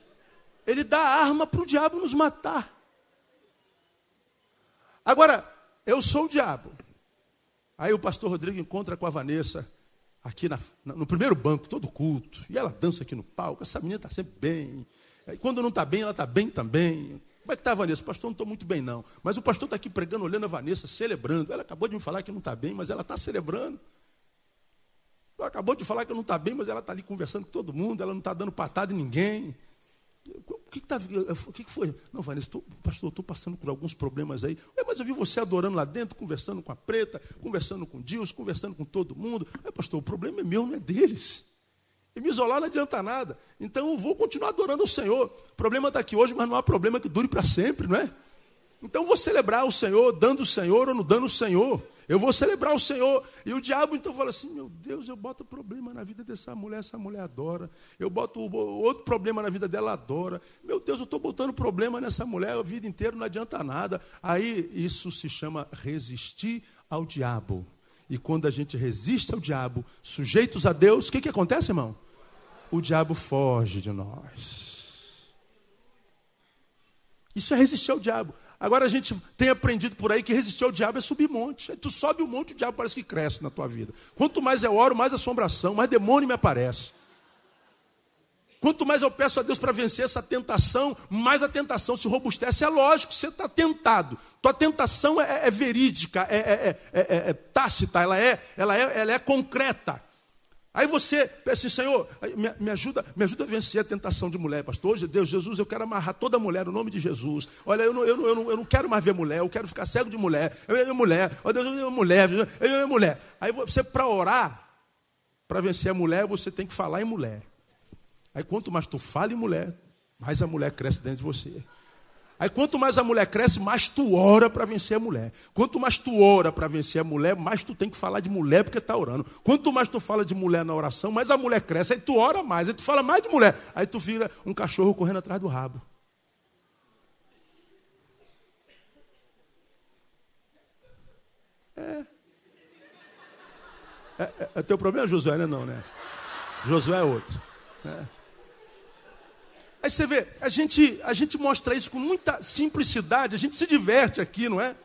ele dá arma para o diabo nos matar. Agora, eu sou o diabo. Aí o pastor Rodrigo encontra com a Vanessa, aqui no primeiro banco, todo culto. E ela dança aqui no palco, essa menina está sempre bem. E quando não está bem, ela está bem também. Como é que está a Vanessa? Pastor, não estou muito bem não. Mas o pastor está aqui pregando, olhando a Vanessa, celebrando. Ela acabou de me falar que não está bem, mas ela está celebrando. Ela acabou de falar que não está bem, mas ela está ali conversando com todo mundo, ela não está dando patada em ninguém. O O que foi? Não, Vanessa, pastor, eu estou passando por alguns problemas aí. Mas eu vi você adorando lá dentro, conversando com a Preta, conversando com o Dilson, conversando com todo mundo. Pastor, o problema é meu, não é deles. E me isolar não adianta nada. Então eu vou continuar adorando o Senhor. O problema está aqui hoje, mas não há problema que dure para sempre, não é? Então eu vou celebrar o Senhor, dando o Senhor ou não dando o Senhor. Eu vou celebrar o Senhor. E o diabo então fala assim, meu Deus, eu boto problema na vida dessa mulher, essa mulher adora. Eu boto outro problema na vida dela, adora. Meu Deus, eu estou botando problema nessa mulher a vida inteira, não adianta nada. Aí isso se chama resistir ao diabo. E quando a gente resiste ao diabo, sujeitos a Deus, o que acontece, irmão? O diabo foge de nós. Isso é resistir ao diabo. Agora a gente tem aprendido por aí que resistir ao diabo é subir monte. Aí tu sobe um monte, o diabo parece que cresce na tua vida. Quanto mais eu oro, mais assombração, mais demônio me aparece. Quanto mais eu peço a Deus para vencer essa tentação, mais a tentação se robustece. É lógico, você está tentado. Tua tentação é verídica, é tácita, ela é concreta. Aí você pensa assim, Senhor, me ajuda a vencer a tentação de mulher, pastor. Hoje, Deus, Jesus, eu quero amarrar toda mulher no nome de Jesus. Olha, eu não quero mais ver mulher, eu quero ficar cego de mulher. Eu mulher, ó Deus, eu mulher. Aí você, para orar, para vencer a mulher, você tem que falar em mulher. Aí quanto mais tu fala em mulher, mais a mulher cresce dentro de você. Aí quanto mais a mulher cresce, mais tu ora para vencer a mulher. Quanto mais tu ora para vencer a mulher, mais tu tem que falar de mulher porque está orando. Quanto mais tu fala de mulher na oração, mais a mulher cresce. Aí tu ora mais, aí tu fala mais de mulher. Aí tu vira um cachorro correndo atrás do rabo. É teu problema, Josué, né? Não, né? Josué é outro. Aí você vê, a gente mostra isso com muita simplicidade, a gente se diverte aqui, não é?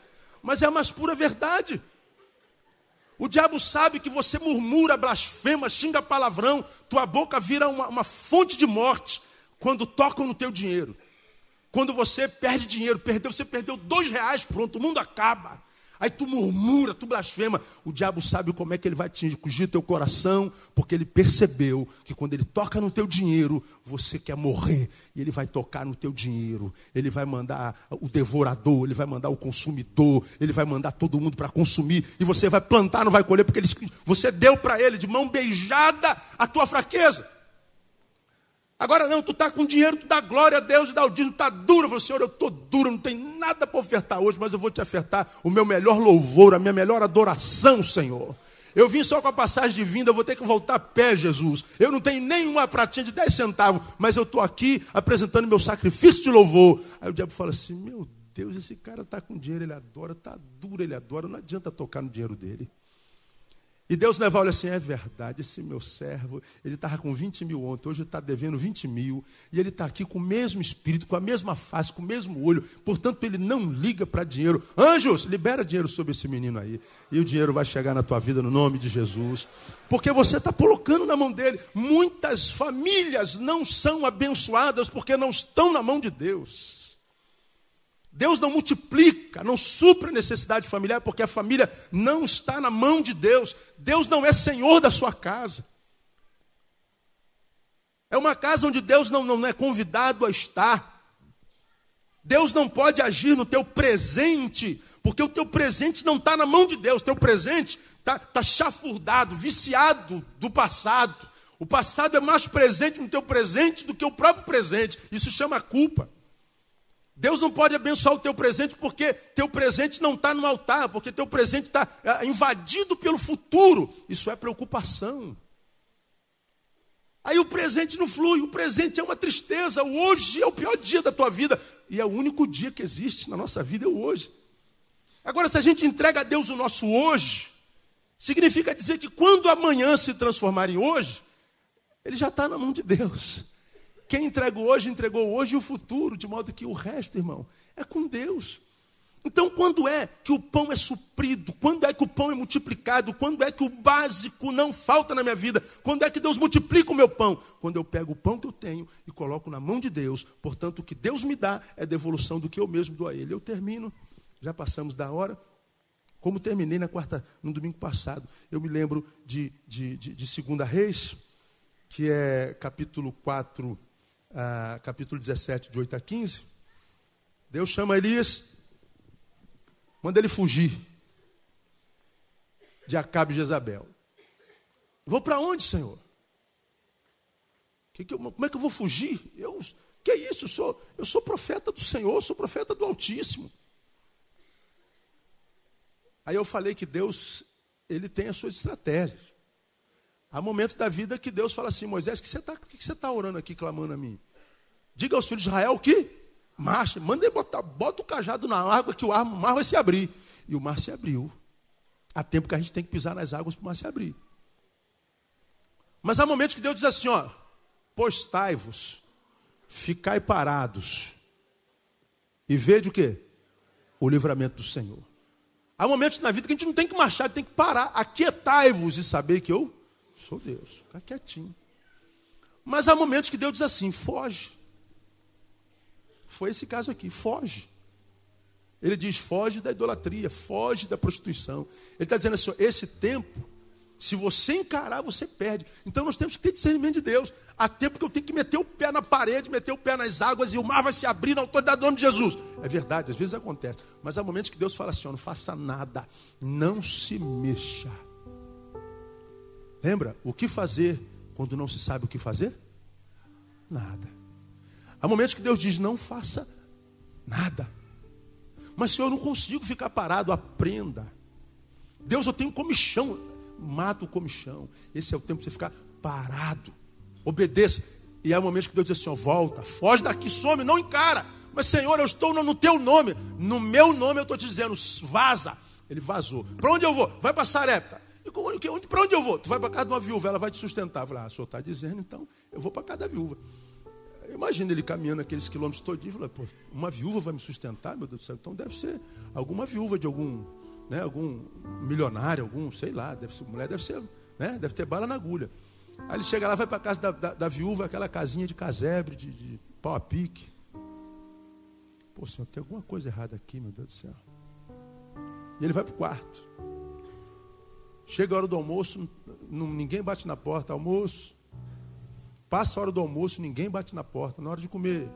Mas é a mais pura verdade. O diabo sabe que você murmura, blasfema, xinga palavrão, tua boca vira uma fonte de morte quando tocam no teu dinheiro. Quando você perde dinheiro, você perdeu R$2, pronto, o mundo acaba. Aí tu murmura, tu blasfema. O diabo sabe como é que ele vai atingir teu coração, porque ele percebeu que quando ele toca no teu dinheiro, você quer morrer. E ele vai tocar no teu dinheiro. Ele vai mandar o devorador, ele vai mandar o consumidor, ele vai mandar todo mundo para consumir. E você vai plantar, não vai colher, porque você deu para ele de mão beijada a tua fraqueza. Agora não, tu está com dinheiro, tu dá glória a Deus e dá o dízimo, está duro. Eu falo, Senhor, eu estou duro, não tem nada para ofertar hoje, mas eu vou te ofertar o meu melhor louvor, a minha melhor adoração, Senhor. Eu vim só com a passagem de vinda, eu vou ter que voltar a pé, Jesus. Eu não tenho nenhuma pratinha de 10 centavos, mas eu estou aqui apresentando meu sacrifício de louvor. Aí o diabo fala assim, meu Deus, esse cara está com dinheiro, ele adora, está duro, ele adora, não adianta tocar no dinheiro dele. E Deus leva, olha assim, é verdade, esse meu servo, ele estava com 20 mil ontem, hoje ele está devendo 20 mil, e ele está aqui com o mesmo espírito, com a mesma face, com o mesmo olho, portanto ele não liga para dinheiro. Anjos, libera dinheiro sobre esse menino aí, e o dinheiro vai chegar na tua vida no nome de Jesus, porque você está colocando na mão dele. Muitas famílias não são abençoadas porque não estão na mão de Deus. Deus não multiplica, não supre a necessidade familiar, porque a família não está na mão de Deus. Deus não é senhor da sua casa. É uma casa onde Deus não é convidado a estar. Deus não pode agir no teu presente, porque o teu presente não está na mão de Deus. O teu presente está chafurdado, viciado do passado. O passado é mais presente no teu presente do que o próprio presente. Isso chama culpa. Deus não pode abençoar o teu presente porque teu presente não está no altar, porque teu presente está invadido pelo futuro. Isso é preocupação. Aí o presente não flui, o presente é uma tristeza. O hoje é o pior dia da tua vida. E é o único dia que existe na nossa vida, é o hoje. Agora, se a gente entrega a Deus o nosso hoje, significa dizer que quando amanhã se transformar em hoje, ele já está na mão de Deus. Quem entregou hoje e o futuro, de modo que o resto, irmão, é com Deus. Então, quando é que o pão é suprido? Quando é que o pão é multiplicado? Quando é que o básico não falta na minha vida? Quando é que Deus multiplica o meu pão? Quando eu pego o pão que eu tenho e coloco na mão de Deus. Portanto, o que Deus me dá é devolução do que eu mesmo dou a Ele. Eu termino, já passamos da hora. Como terminei no domingo passado, eu me lembro de 2 Reis, que é capítulo 4, capítulo 17, de 8 a 15, Deus chama Elias, manda ele fugir de Acabe e Jezabel. Vou para onde, Senhor? Como é que eu vou fugir? Que é isso? Eu sou profeta do Senhor, sou profeta do Altíssimo. Aí eu falei que Deus, ele tem as suas estratégias. Há momentos da vida que Deus fala assim: Moisés, o que você está orando aqui, clamando a mim? Diga aos filhos de Israel que marcha, manda ele bota o cajado na água que o mar vai se abrir. E o mar se abriu. Há tempo que a gente tem que pisar nas águas para o mar se abrir. Mas há momentos que Deus diz assim, ó: postai-vos, ficai parados e vede o quê? O livramento do Senhor. Há momentos na vida que a gente não tem que marchar, tem que parar. Aquietai-vos e saber que eu sou Deus. Ficar quietinho. Mas há momentos que Deus diz assim: foge. Foi esse caso aqui, foge. Ele diz: foge da idolatria, foge da prostituição. Ele está dizendo assim: esse tempo, se você encarar, você perde. Então nós temos que ter discernimento de Deus. Há tempo que eu tenho que meter o pé na parede, meter o pé nas águas e o mar vai se abrir na autoridade do nome de Jesus. É verdade, às vezes acontece. Mas há momentos que Deus fala assim: ó, não faça nada, não se mexa. Lembra? O que fazer quando não se sabe o que fazer? Nada. Há momentos que Deus diz: não faça nada. Mas, Senhor, eu não consigo ficar parado. Aprenda. Deus, eu tenho comichão. Mata o comichão. Esse é o tempo de você ficar parado. Obedeça. E há momentos que Deus diz assim: ó, volta, foge daqui, some, não encara. Mas, Senhor, eu estou no teu nome. No meu nome eu estou te dizendo: vaza. Ele vazou. Para onde eu vou? Vai para Sarepta. Para onde eu vou? Tu vai para casa de uma viúva, ela vai te sustentar. Eu falei: o senhor está dizendo, então eu vou para casa da viúva. Imagina ele caminhando aqueles quilômetros todinhos. Falei: pô, uma viúva vai me sustentar, meu Deus do céu. Então deve ser alguma viúva de algum milionário, sei lá, mulher deve ser, né? Deve ter bala na agulha. Aí ele chega lá, vai para a casa da viúva, aquela casinha de casebre, de pau a pique. Pô, Senhor, tem alguma coisa errada aqui, meu Deus do céu. E ele vai para o quarto. Chega a hora do almoço, ninguém bate na porta. Almoço. Passa a hora do almoço, ninguém bate na porta. Na hora de comer,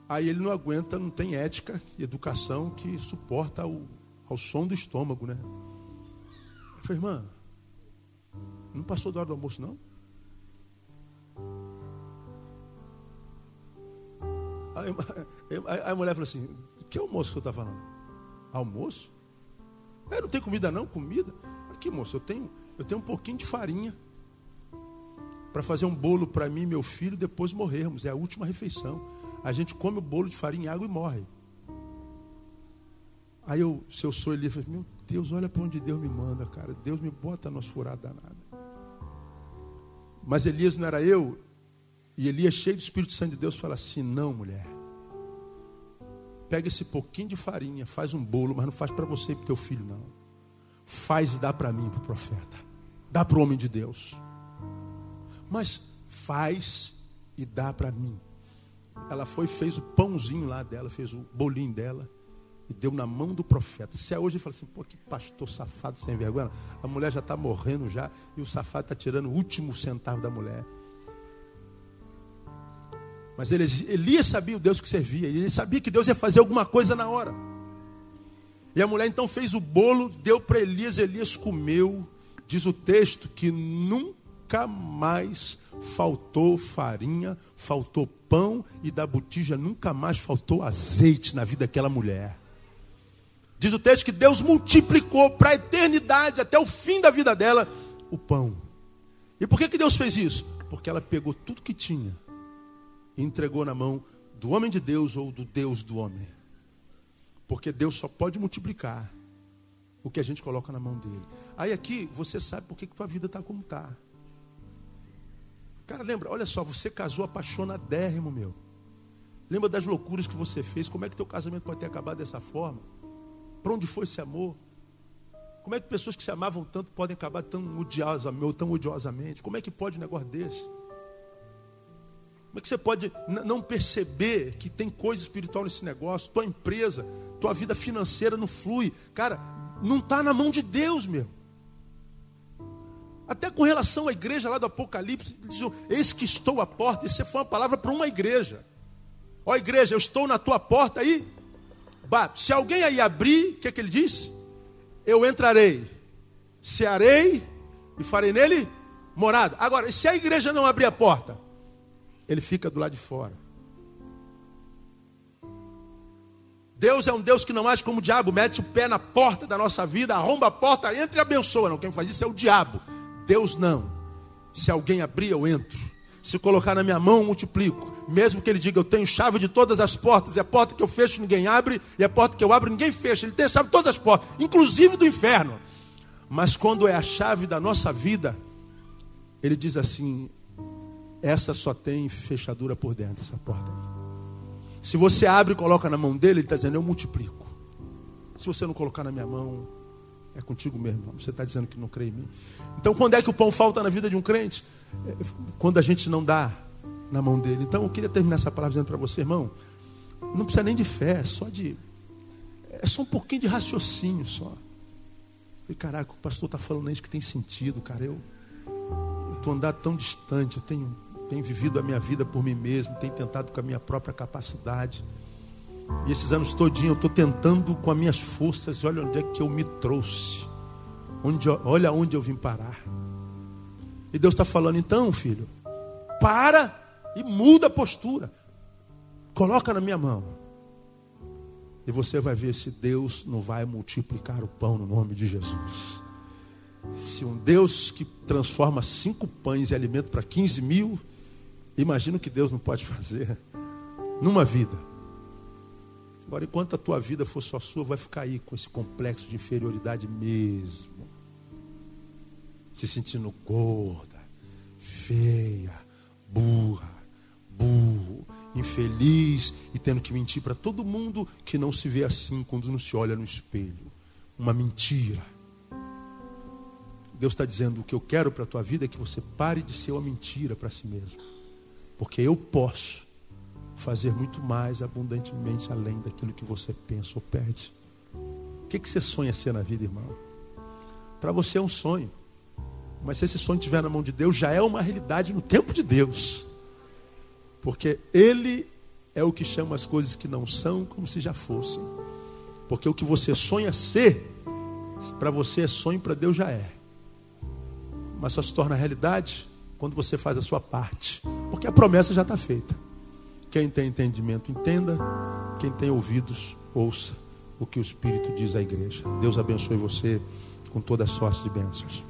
aí ele não aguenta, não tem ética e educação que suporta ao som do estômago, né? Eu falei: irmã, não passou da hora do almoço, não? Aí a mulher falou assim: que almoço que você está falando? Almoço? Não tem comida não? Comida? Aqui, moço, eu tenho um pouquinho de farinha para fazer um bolo para mim e meu filho, depois morrermos. É a última refeição. A gente come o bolo de farinha e água e morre. Aí se eu sou Elias, eu falei: meu Deus, olha para onde Deus me manda, cara. Deus me bota nós furados danada. Mas Elias não era eu. E Elias, cheio do Espírito Santo de Deus, fala assim: não, mulher. Pega esse pouquinho de farinha, faz um bolo, mas não faz para você e para o teu filho, não. Faz e dá para mim, para o profeta. Dá para o homem de Deus. Mas faz e dá para mim. Ela foi, fez o pãozinho lá dela, fez o bolinho dela e deu na mão do profeta. Se é hoje, ele fala assim: pô, que pastor safado sem vergonha. A mulher já está morrendo já e o safado está tirando o último centavo da mulher. Mas Elias sabia o Deus que servia. Ele sabia que Deus ia fazer alguma coisa na hora. E a mulher então fez o bolo, deu para Elias. Elias comeu. Diz o texto que nunca mais faltou farinha, faltou pão, e da botija nunca mais faltou azeite na vida daquela mulher. Diz o texto que Deus multiplicou para a eternidade, até o fim da vida dela, o pão. E por que Deus fez isso? Porque ela pegou tudo que tinha e entregou na mão do homem de Deus ou do Deus do homem. Porque Deus só pode multiplicar o que a gente coloca na mão dele. Aí aqui você sabe por que tua vida está como está. Cara, lembra, olha só, você casou apaixonadérrimo, meu. Lembra das loucuras que você fez? Como é que teu casamento pode ter acabado dessa forma? Para onde foi esse amor? Como é que pessoas que se amavam tanto podem acabar tão odiosamente? Como é que pode um negócio desse? Como é que você pode não perceber que tem coisa espiritual nesse negócio? Tua empresa, tua vida financeira não flui. Cara, não está na mão de Deus, meu. Até com relação à igreja lá do Apocalipse, ele diz, eis que estou à porta. Isso foi uma palavra para uma igreja. Ó igreja, eu estou na tua porta aí. Bato. Se alguém aí abrir, o que é que ele diz? Eu entrarei, cearei e farei nele morada. Agora, e se a igreja não abrir a porta? Ele fica do lado de fora. Deus é um Deus que não age como o diabo, mete o pé na porta da nossa vida, arromba a porta, entra e abençoa. Não, quem faz isso é o diabo. Deus não. Se alguém abrir, eu entro. Se colocar na minha mão, eu multiplico. Mesmo que ele diga, eu tenho chave de todas as portas, e a porta que eu fecho ninguém abre, e a porta que eu abro ninguém fecha. Ele tem a chave de todas as portas, inclusive do inferno. Mas quando é a chave da nossa vida, ele diz assim, essa só tem fechadura por dentro, essa porta aí. Se você abre e coloca na mão dele, ele está dizendo, eu multiplico. Se você não colocar na minha mão, é contigo mesmo. Você está dizendo que não crê em mim. Então, quando é que o pão falta na vida de um crente? Quando a gente não dá na mão dele. Então, eu queria terminar essa palavra dizendo para você, irmão, não precisa nem de fé, é só um pouquinho de raciocínio só. E caraca, o pastor está falando isso que tem sentido, cara. Eu estou andando tão distante, eu tenho vivido a minha vida por mim mesmo, tenho tentado com a minha própria capacidade. E esses anos todinho eu estou tentando com as minhas forças, e olha onde é que eu me trouxe. Olha onde eu vim parar. E Deus está falando, então, filho, para e muda a postura. Coloca na minha mão. E você vai ver se Deus não vai multiplicar o pão no nome de Jesus. Se um Deus que transforma 5 pães em alimento para 15 mil, imagina o que Deus não pode fazer numa vida. Agora, enquanto a tua vida for só sua, vai ficar aí com esse complexo de inferioridade mesmo. Se sentindo gorda, feia, burro, infeliz e tendo que mentir para todo mundo que não se vê assim quando não se olha no espelho. Uma mentira. Deus está dizendo, o que eu quero para a tua vida é que você pare de ser uma mentira para si mesmo. Porque eu posso fazer muito mais abundantemente além daquilo que você pensa ou pede. O que você sonha ser na vida, irmão? Para você é um sonho. Mas se esse sonho estiver na mão de Deus, já é uma realidade no tempo de Deus. Porque Ele é o que chama as coisas que não são como se já fossem. Porque o que você sonha ser, para você é sonho, para Deus já é. Mas só se torna realidade quando você faz a sua parte. Porque a promessa já está feita. Quem tem entendimento, entenda. Quem tem ouvidos, ouça o que o Espírito diz à igreja. Deus abençoe você com toda a sorte de bênçãos.